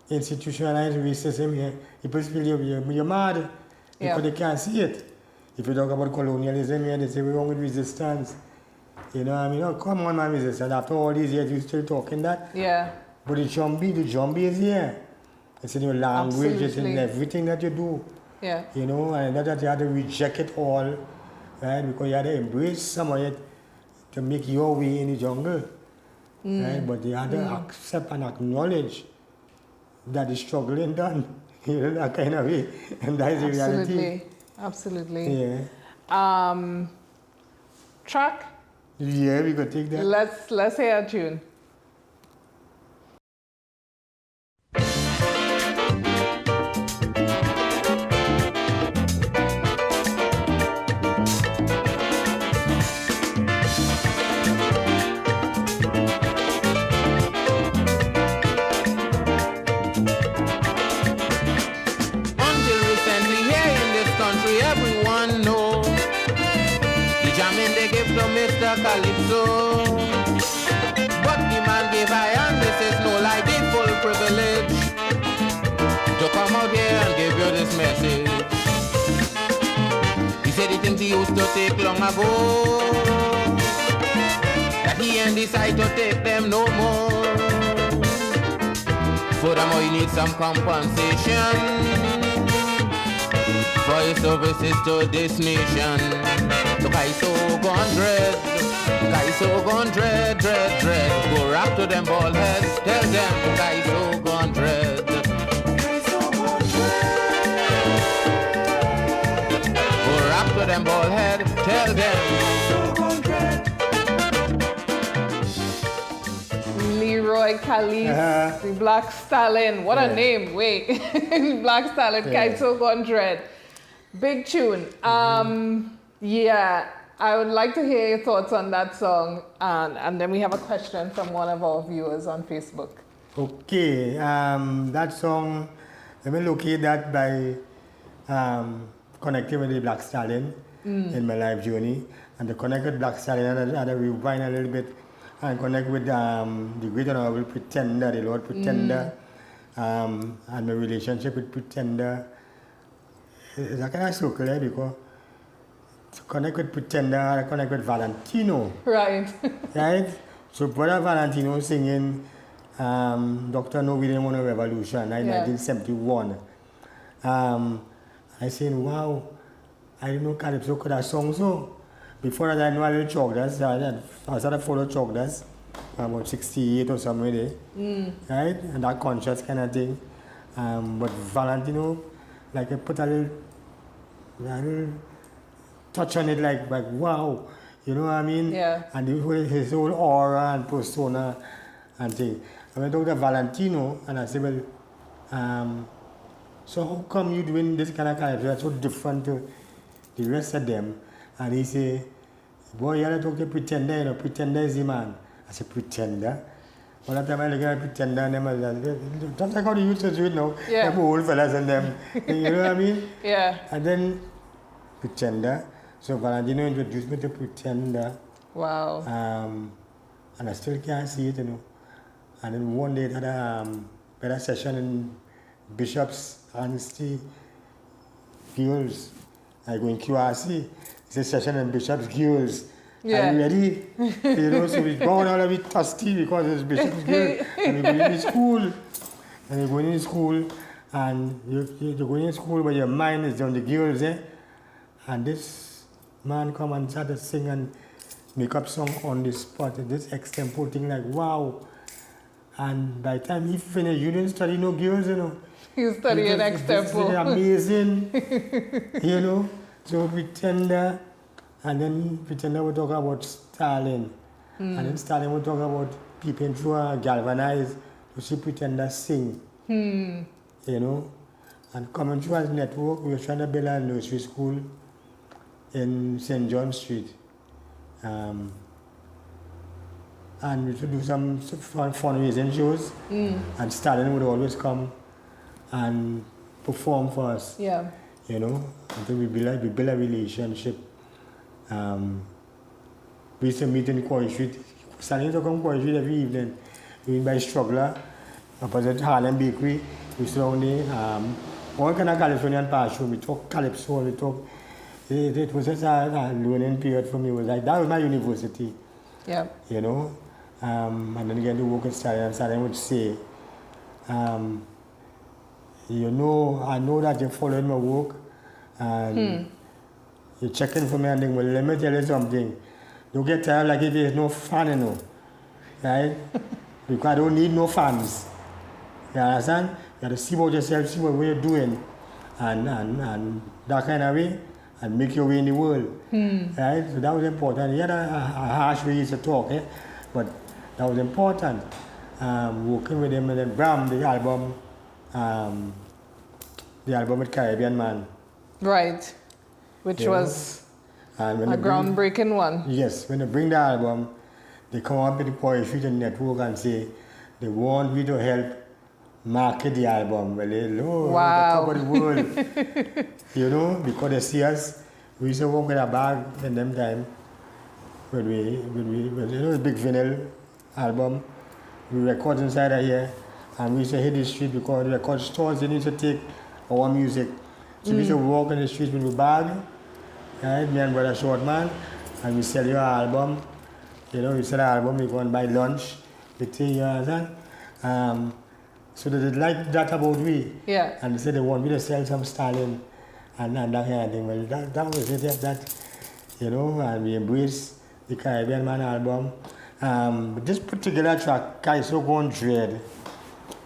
institutionalized racism here, people feel you're mad because they can't see it. If you talk about colonialism here, they say we're wrong with resistance. You know, I mean, oh, come on, man, resistance. After all these years, you're still talking that. Yeah. But the zombie is here. It's in your language, it's in everything that you do. Yeah. You know, and not that you have to reject it all, right? Because you have to embrace some of it to make your way in the jungle, right? But you have to accept and acknowledge that the struggle ain't done, you know, that kind of way. And that is the reality. Absolutely. Yeah. Track? Yeah, we could take that. Let's hear a tune. Mr. Calypso, but the man gave I, and this is no lie, the full privilege to come out here and give you this message. He said the things he used to take long ago, that he ain't decide to take them no more. Furthermore, he needs some compensation for his services to this nation. So Kaiso gone dread, Kaiso gone dread, dread, dread. Go rap to them bald heads, tell them Kaiso gone dread. Kaiso gone dread. Go rap to them bald head, tell them Kaiso gone dread. Leroy Calise, the Black Stalin. What a name, wait. Black Stalin, Kaiso gone dread. Big tune. Yeah, I would like to hear your thoughts on that song, and then we have a question from one of our viewers on Facebook. Okay, that song, let me locate that by connecting with the Black Stalin in my life journey, and to connect with Black Stalin, I had to rewind a little bit and connect with the great honorable Pretender, the Lord Pretender, and my relationship with Pretender. It's a kind of circle there because to connect with Pretender, I connect with Valentino. Right. Right? So Brother Valentino singing Dr. No, We Didn't Want a Revolution, 1971. I saying, wow, I didn't know Calypso could have sung so. Before that, I know a little chokdas. I started follow chokdas about 68 or somewhere there. Right? And that conscious kind of thing. But Valentino, like I put a little touch on it, like wow, you know what I mean? Yeah. And his whole aura and persona and thing. I went to Dr. Valentino and I said, well, so how come you doing this kind of character that's so different to the rest of them? And he say, boy, you gotta talk to Pretender, you know, Pretender is the man. I said, Pretender? All the time I look at Pretender and them, I said, just like how they used to do it now. Yeah. Them old fellas and them, you know what I mean? Yeah. And then Pretender. So Valentino introduced me to Pretender. Wow. And I still can't see it, you know. And then one day I had a session in Bishop's Honesty Girls. I go in QRC. It's a session in Bishop's Girls. Yeah. Are you ready? You know, so we go on all a bit thirsty because it's Bishop's Girls. And we go in school. And you go in school and you go in school but your mind is on the girls, eh? And this man come and start to sing and make up song on the spot. This extempo thing like wow. And by the time he finished, you didn't study no girls, you know. You study an extempo. Amazing, you know. So Pretender, and then Pretender would talk about Stalin. And then Stalin would talk about peeping through a galvanized to see Pretender sing. You know. And coming through as network, we were trying to build a nursery school in St. John Street. And we would do some fundraising shows. And Stalin would always come and perform for us. Yeah. You know, until we build a relationship. We used to meet in Quarry Street. Stalin used to come to Quarry Street every evening. We went by Struggler, opposite Harlem Bakery. We used to only all kind of Californian passion. We talk Calypso, we talk. It was just a learning period for me. It was like that was my university. Yeah. You know, and then again to work with Stalin, and Stalin would say, you know, I know that you're following my work, and you're checking for me, and then, well, let me tell you something. Don't get tired like if there's no fan, you know, right? Because I don't need no fans. You understand? You have to see about yourself, see what you're doing, and that kind of way, and make your way in the world. Right? So that was important. He had a harsh way he used to talk, eh? But that was important. Working with him, and then Bram, the album with Caribbean Man. Right. Which was and when a groundbreaking one. Yes, when they bring the album, they come up with the Quarry Street Network and say they want me to help market the album. Well, hello, wow. the top of the world. You know, because they see us, we used to walk with a bag in them time. When you know, the big vinyl album, we record inside of here, and we used to hit the street because the record stores, they need to take our music. So we used to walk in the streets with a bag, right? Me and Brother Shortman, and we sell your album. You know, we sell the album, we go and buy lunch, we take you understand? So they like that about we. Yeah. And they said they want me to sell some Stalin and that kind of thing. Well, that was it, that, you know, and we embraced the Caribbean Man album. But this particular track, Kaiso Gone Dread,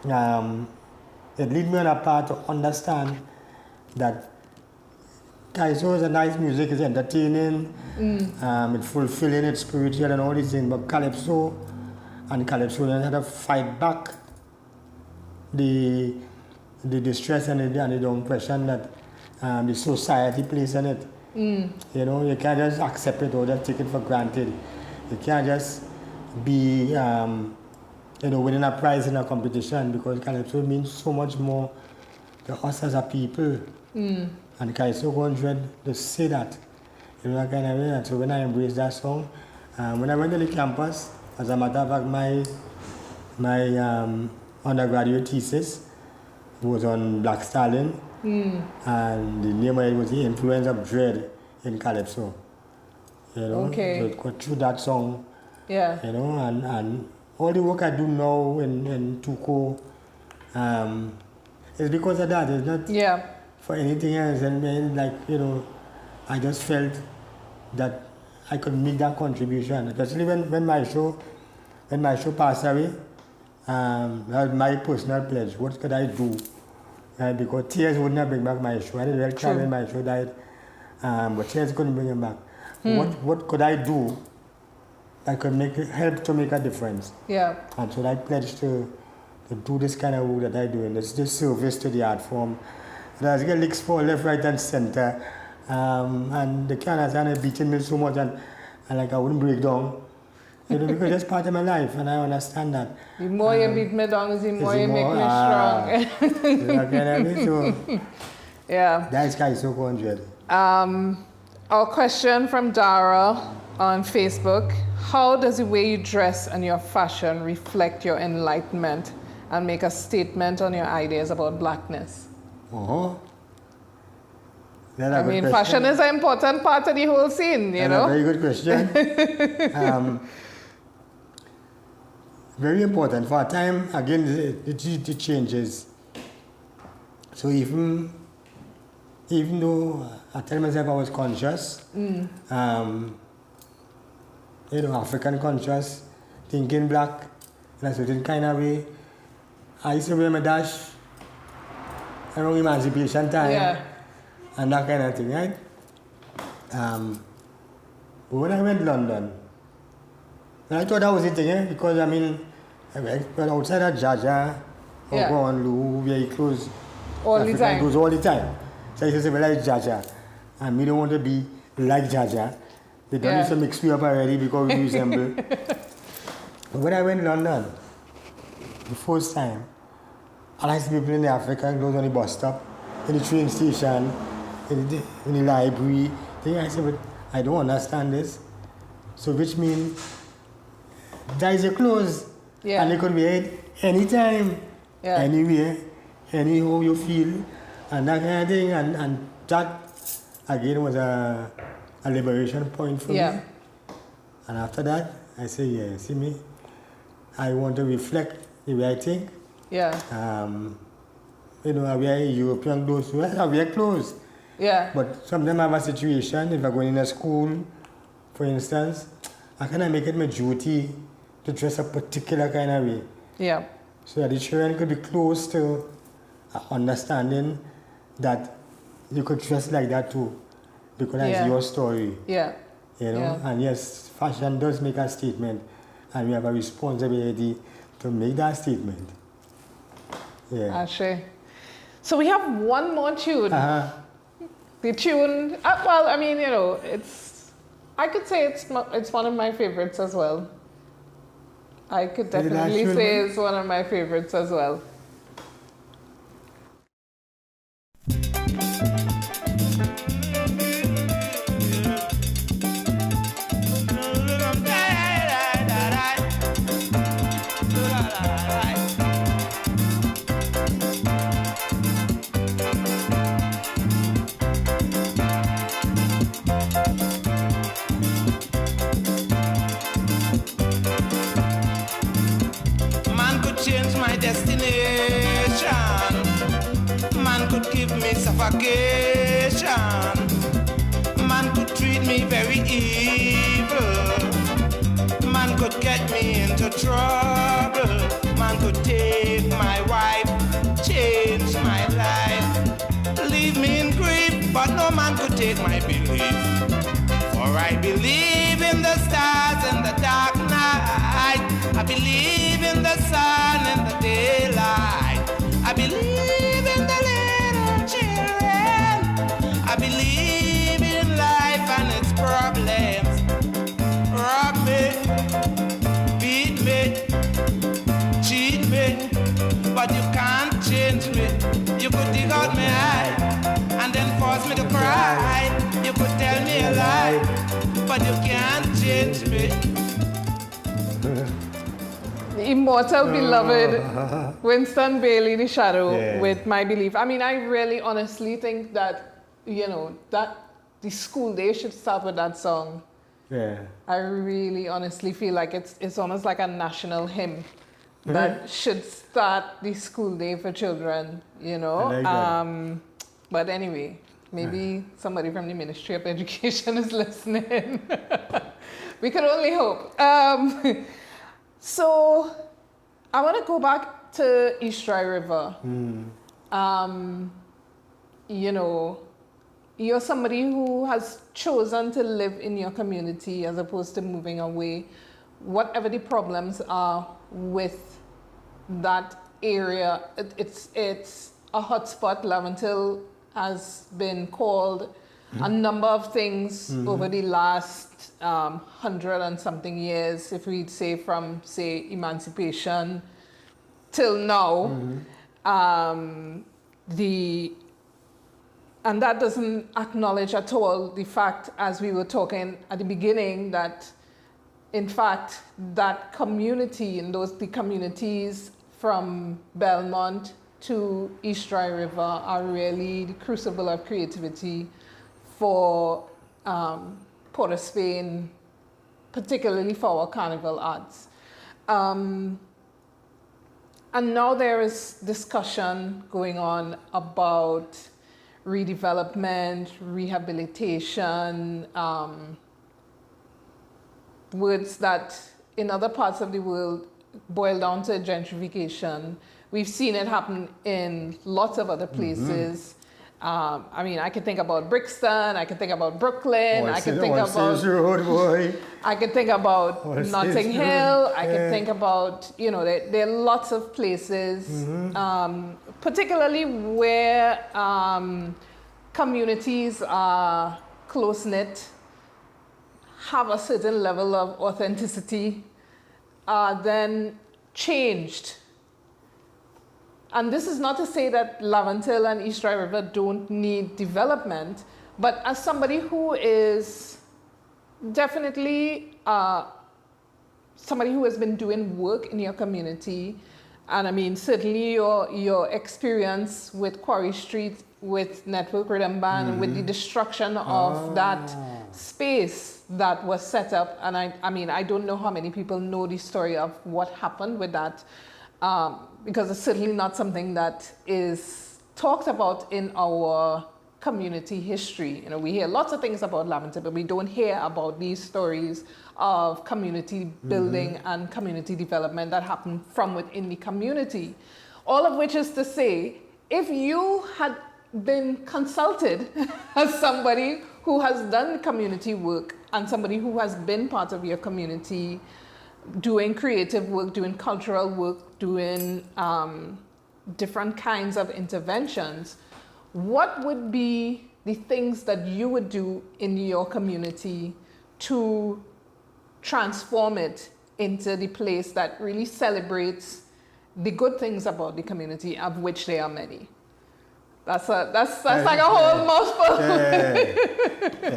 it led me on a path to understand that Kaiso is a nice music, it's entertaining, it's fulfilling, it's spiritual and all these things, but Calypso and Calypsonians had to fight back the distress and the impression that the society places in it. You know, you can't just accept it or just take it for granted. You can't just be, you know, winning a prize in a competition, because Calypso means so much more to us as a people. And Kaiso Gone Dread to say that, you know, that kind of way. And so when I embraced that song, when I went to the campus, as a matter of fact, my undergraduate thesis was on Black Stalin, and the name of it was The Influence of Dread in Calypso. You know, Okay. so it got through that song. Yeah. You know, and all the work I do now in Tuco is because of that. It's not. Yeah. for anything else. And then, like, you know, I just felt that I could make that contribution, especially when Maestro passed away. That was my personal pledge. What could I do? Because tears would not bring back Maestro. I didn't really cry when Maestro died, but tears couldn't bring him back. What could I do that could help to make a difference? Yeah. And so I pledged to do this kind of work that I do, and it's just service to the art form. And I get licks for left, right, and center. And the candidates are beating me so much, and like I wouldn't break down. You know, because that's part of my life, and I understand that. The more you beat me down, the more you make me strong. You know what I mean? So, yeah. that's Kaiso 100. Our question from Dara on Facebook: how does the way you dress and your fashion reflect your enlightenment and make a statement on your ideas about blackness? Oh. I mean, fashion is an important part of the whole scene, you know? A very good question. Very important. For a time, again, the changes. So even though I tell myself I was conscious, you know, African conscious, thinking black in a certain kind of way, I used to wear my dash around emancipation time and that kind of thing, right? But when I went to London, and I thought that was the thing, because I mean, well, outside of Jaja, or go on Lou, very close. All the time. All the time. So I used to say, well, like Jaja. And we don't want to be like Jaja. They don't need to mix me up already because we resemble. But when I went to London, the first time, I see people in the African clothes on the bus stop, in the train station, in the library. I said, but I don't understand this. So which means that is your clothes. And they could wear it anytime, anywhere, anyhow you feel, and that kind of thing. And that, again, was a liberation point for me. And after that, I say, yeah, see me, I want to reflect the way I think. You know, I wear European clothes, well, I wear clothes. But sometimes I have a situation, if I'm going in a school, for instance, I cannot make it my duty to dress a particular kind of way. So that the children could be close to understanding that you could dress like that too, because that's your story. You know, and yes, fashion does make a statement, and we have a responsibility to make that statement. Ashe. So we have one more tune. The tune, well, I mean, you know, I could say it's one of my favorites as well. I could definitely say it's one of my favorites as well. Suffocation. Man could treat me very evil. Man could get me into trouble. Man could take my wife, change my life, leave me in grief, but no man could take my belief. For I believe in the stars in the dark night. I believe in the sun in the daylight. I believe in the little children. I believe in life and its problems. Rob me, beat me, cheat me, but you can't change me. You could dig out my eye and then force me to cry. You could tell me a lie, but you can't change me. The immortal beloved Winston Bailey, The Shadow, with My Belief. I mean, I really honestly think that, you know, that the school day should start with that song. I really honestly feel like it's almost like a national hymn that should start the school day for children, you know. But anyway, maybe somebody from the Ministry of Education is listening. We could only hope. So I want to go back to East Dry River. You know, you're somebody who has chosen to live in your community as opposed to moving away. Whatever the problems are with that area, it's a hotspot. Laventille has been called a number of things over the last 100 and something years, if we'd say from, say, emancipation till now. And that doesn't acknowledge at all the fact, as we were talking at the beginning, that in fact that community and the communities from Belmont to East Dry River are really the crucible of creativity for Port of Spain, particularly for our carnival arts. And now there is discussion going on about redevelopment, rehabilitation, words that in other parts of the world boil down to gentrification. We've seen it happen in lots of other places. I mean, I could think about Brixton, I could think about Brooklyn, I could think about Notting Hill, I could think about, you know, there are lots of places, particularly where communities are close-knit, have a certain level of authenticity, are then changed. And this is not to say that Laventille and East Dry River don't need development, but as somebody who is definitely somebody who has been doing work in your community, and I mean, certainly your experience with Quarry Street, with Network Rhythm Band, with the destruction of that space that was set up, and I mean, I don't know how many people know the story of what happened with that, because it's certainly not something that is talked about in our community history. You know, we hear lots of things about Laventille, but we don't hear about these stories of community building and community development that happened from within the community. All of which is to say, if you had been consulted as somebody who has done community work and somebody who has been part of your community, doing creative work, doing cultural work, doing different kinds of interventions, what would be the things that you would do in your community to transform it into the place that really celebrates the good things about the community, of which there are many? That's like a whole mouthful.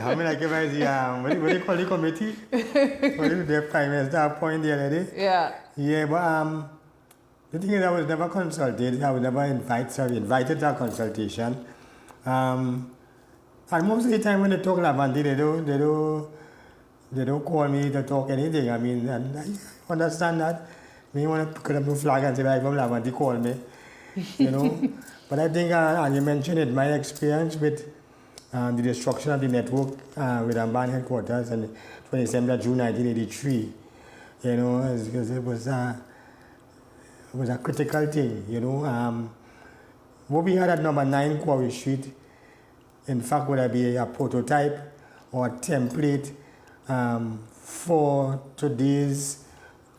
How many like what do you call the committee? What do the Prime Minister appoint the other day? Yeah, but the thing is, I was never consulted. I was never invited to a consultation. And most of the time when they talk Laventille, they don't call me to talk anything. I mean, and I understand that. Me want to put up a flag and say, "I'm from Laventille, call me," you know. But I think, and you mentioned it, my experience with the destruction of the network with Amban headquarters on the 27th of June 1983, you know, it was a critical thing, you know. What we had at number 9 Quarry Street, in fact, would be a prototype or a template for today's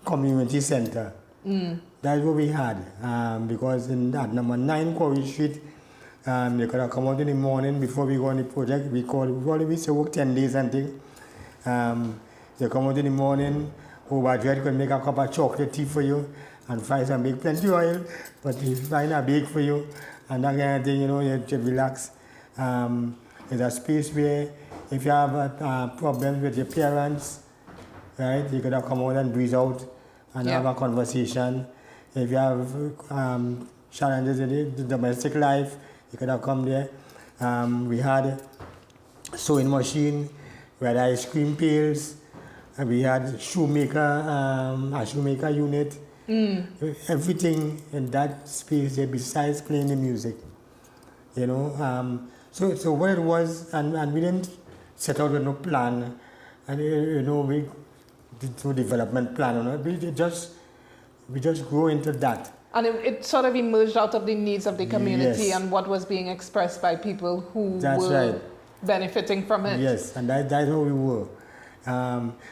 community center. That's what we had, because in that number 9 Quarry Street, they could have come out in the morning before we go on the project. We say work 10 days and thing. They come out in the morning, overjoyed, could make a cup of chocolate tea for you and fry some big plenty of oil, but we find a bake for you and that kind of thing, you know, you relax. It's a space where if you have problems with your parents, right, you could have come out and breeze out and have a conversation. If you have challenges in the domestic life, you could have come there. We had a sewing machine, we had ice cream pails, and we had a shoemaker unit. Everything in that space there besides playing the music. You know, so what it was, and we didn't set out with no plan, and you know, we did no development plan, you know, we just go into that. And it sort of emerged out of the needs of the community Yes. and what was being expressed by people who That's were right. benefiting from it. Yes, and that's how we were.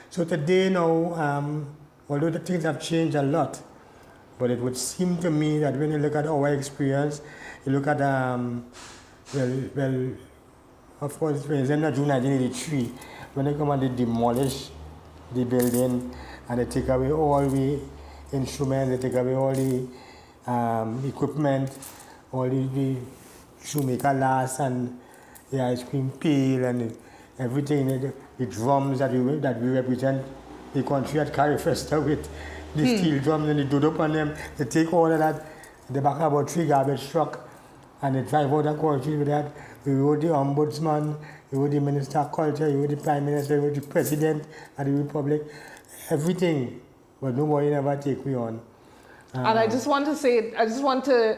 So today now, although the things have changed a lot, but it would seem to me that when you look at our experience, you look at, well, of course, when it's in June 1983, when they come and they demolish the building and they take away all the instruments, they take away all the equipment, all the shoemaker lass and the ice cream pail and everything, the drums that we represent the country at Carry Festa with, the steel drums and the dodo on them. They take all of that, they back about 3 garbage truck and they drive out the country with that. We wrote the ombudsman, we wrote the minister of culture, we wrote the prime minister, we wrote the president of the republic, everything, but nobody never take me on. And I just want to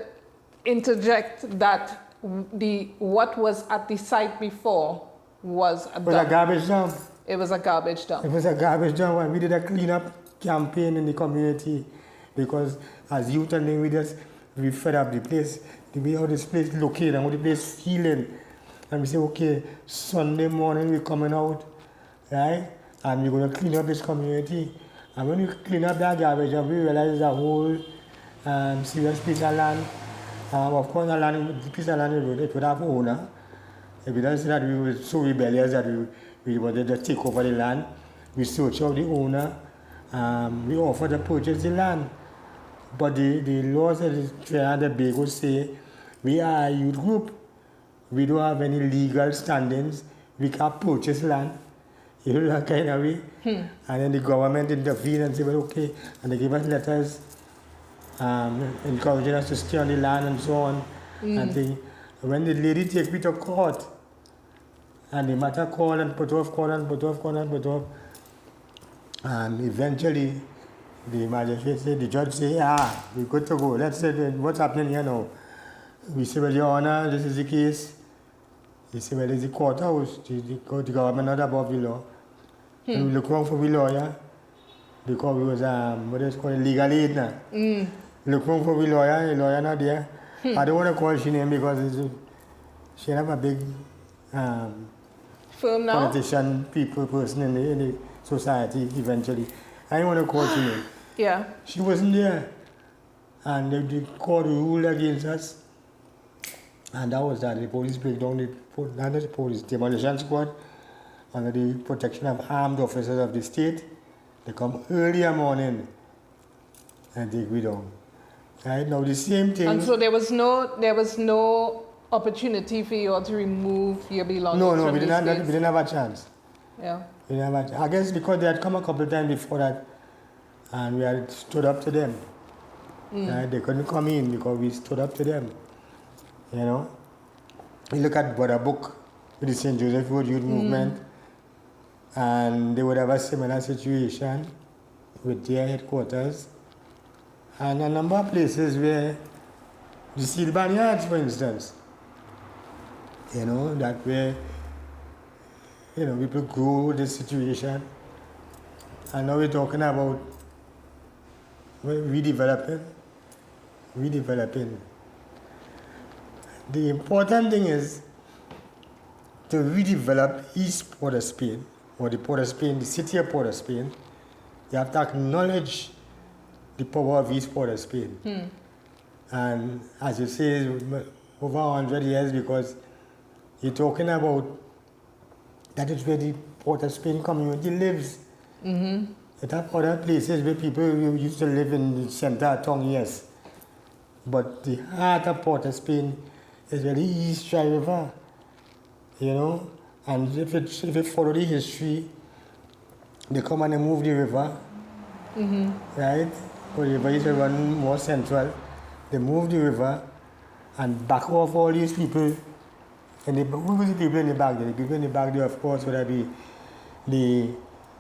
interject that what was at the site before was a dump. Garbage dump. It was a garbage dump. It was a garbage dump, and we did a cleanup campaign in the community because as youth and then we fed up the place, the way how this place located and how the place feeling. And we say, okay, Sunday morning we're coming out, right? And we're going to clean up this community. And when we clean up that garbage dump, we realize a whole serious piece of land. Of course, the piece of land, it would have owner. If we don't say that we were so rebellious that we wanted to take over the land, we searched out the owner, we offered to purchase the land. But the laws of Trinidad Tobago say we are a youth group. We don't have any legal standings. We can't purchase land. You know, that kind of way. And then the government intervened and said, well, okay. And they gave us letters encouraging us to stay on the land and so on. And when the lady take me to court, and the matter called and put off, and eventually the magistrate said, the judge said, we're good to go. Let's say, what's happening here now? We say, well, Your Honor, this is the case. He said, well, it's the courthouse. The government not above the law. And we look around for the lawyer because we was, what is called legal aid now. Look around for the lawyer not there. I don't want to call she name because she have a big Firm now? politician, person in the society eventually. I don't want to call she name. Yeah. She wasn't there. And the court ruled against us. And that was that. The police break down the police demolition squad under the protection of armed officers of the state. They come early morning and take me down. Right now the same thing. And so there was no opportunity for you all to remove your belongings. No, from we this didn't place? have a chance. Yeah. We didn't have a, I guess because they had come a couple of times before that, and we had stood up to them. Right? They couldn't come in because we stood up to them. You know, you look at Brother Book with the St. Joseph Road Youth Movement, and they would have a similar situation with their headquarters, and a number of places where the steel barnyards, for instance, you know, that where, you know, people grow this situation, and now we're talking about redeveloping. The important thing is to redevelop East Port of Spain, or the Port of Spain, the city of Port of Spain. You have to acknowledge the power of East Port of Spain. And as you say, over 100 years, because you're talking about that is where the Port of Spain community lives. It have other places where people used to live in the center of town, yes. But the heart of Port of Spain is where the East Dry River, you know. And if you follow the history, they come and they move the river, right? But the river used to run more central. They move the river and back off all these people. And who was the people in the back there? The people in the back there, of course, would be the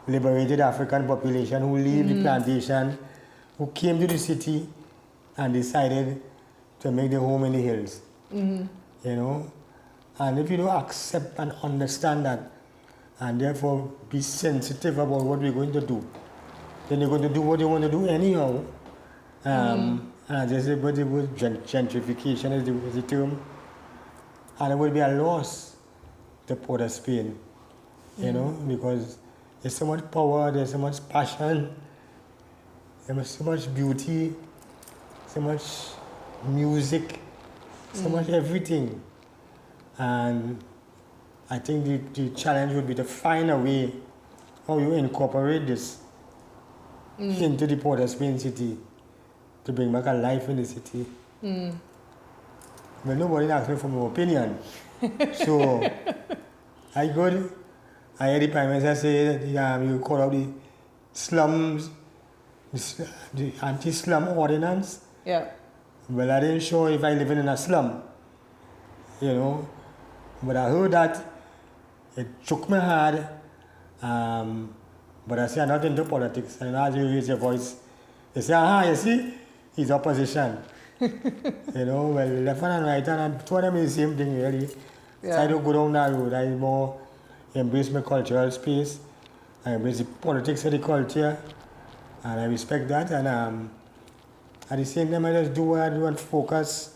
liberated African population who leave the plantation, who came to the city and decided to make their home in the hills. you know. And if you don't accept and understand that, and therefore be sensitive about what we're going to do, then you're going to do what you want to do anyhow. And as I said, but the word gentrification is the term, and it will be a loss to Port of Spain, you know, because there's so much power, there's so much passion, there's so much beauty, so much music, so much everything. And I think the challenge would be to find a way how you incorporate this into the Port of Spain city to bring back a life in the city. Well, nobody asked me for my opinion. So I heard the Prime Minister say that you call out the slums, the anti-slum ordinance. Yeah. Well, I didn't sure if I live in a slum, you know. But I heard that, it shook my heart. But I say I'm not into politics. And as you raise your voice, they say, you see, he's opposition. You know, well, left hand and right hand, and two of them is the same thing, really. Yeah. So I don't go down that road. I more embrace my cultural space. I embrace the politics of the culture. And I respect that. And at the same time, I just do what I do and focus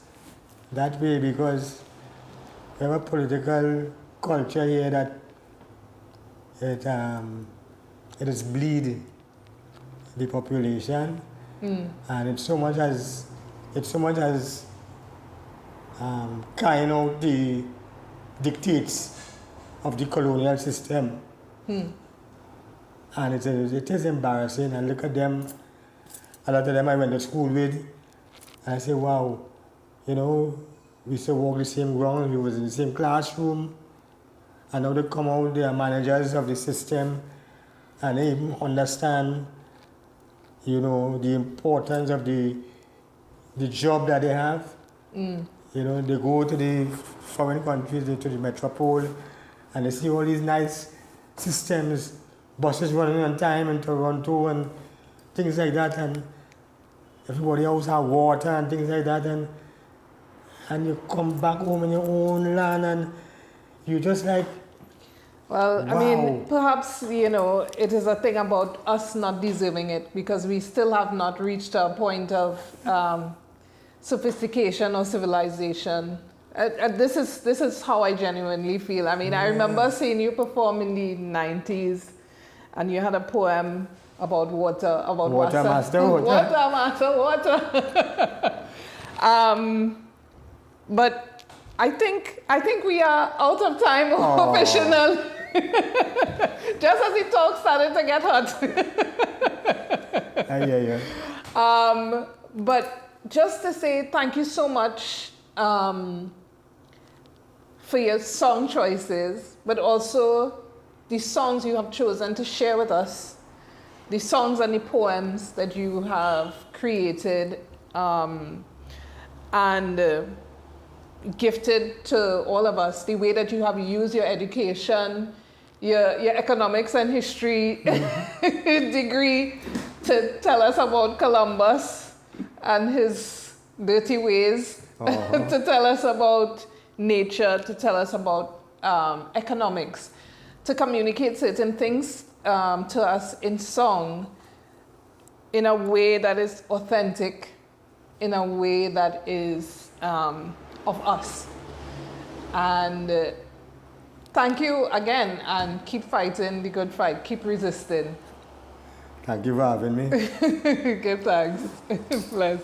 that way, because we have a political culture here that it is bleed the population, and it's so much as carrying out the dictates of the colonial system, and it is embarrassing. And look at them, a lot of them I went to school with, and I say, wow, you know, we used to walk the same ground, we was in the same classroom, and now they come out, they are managers of the system, and they even understand, you know, the importance of the job that they have. You know, they go to the foreign countries, to the metropole, and they see all these nice systems, buses running on time in Toronto and things like that, and everybody else have water and things like that, and you come back home in your own land and you just like, well, wow. I mean, perhaps, you know, it is a thing about us not deserving it, because we still have not reached a point of sophistication or civilization. This is how I genuinely feel. I mean, I remember seeing you perform in the 90s, and you had a poem about water, about Water, Master, water. But I think we are out of time, professional. Just as the talk started to get hot. Yeah. But just to say thank you so much for your song choices, but also the songs you have chosen to share with us, the songs and the poems that you have created and gifted to all of us, the way that you have used your education, your economics and history degree to tell us about Columbus and his dirty ways, to tell us about nature, to tell us about economics, to communicate certain things to us in song in a way that is authentic, in a way that is of us. And thank you again, and keep fighting the good fight, keep resisting. Thank you for having me. Give thanks. Bless.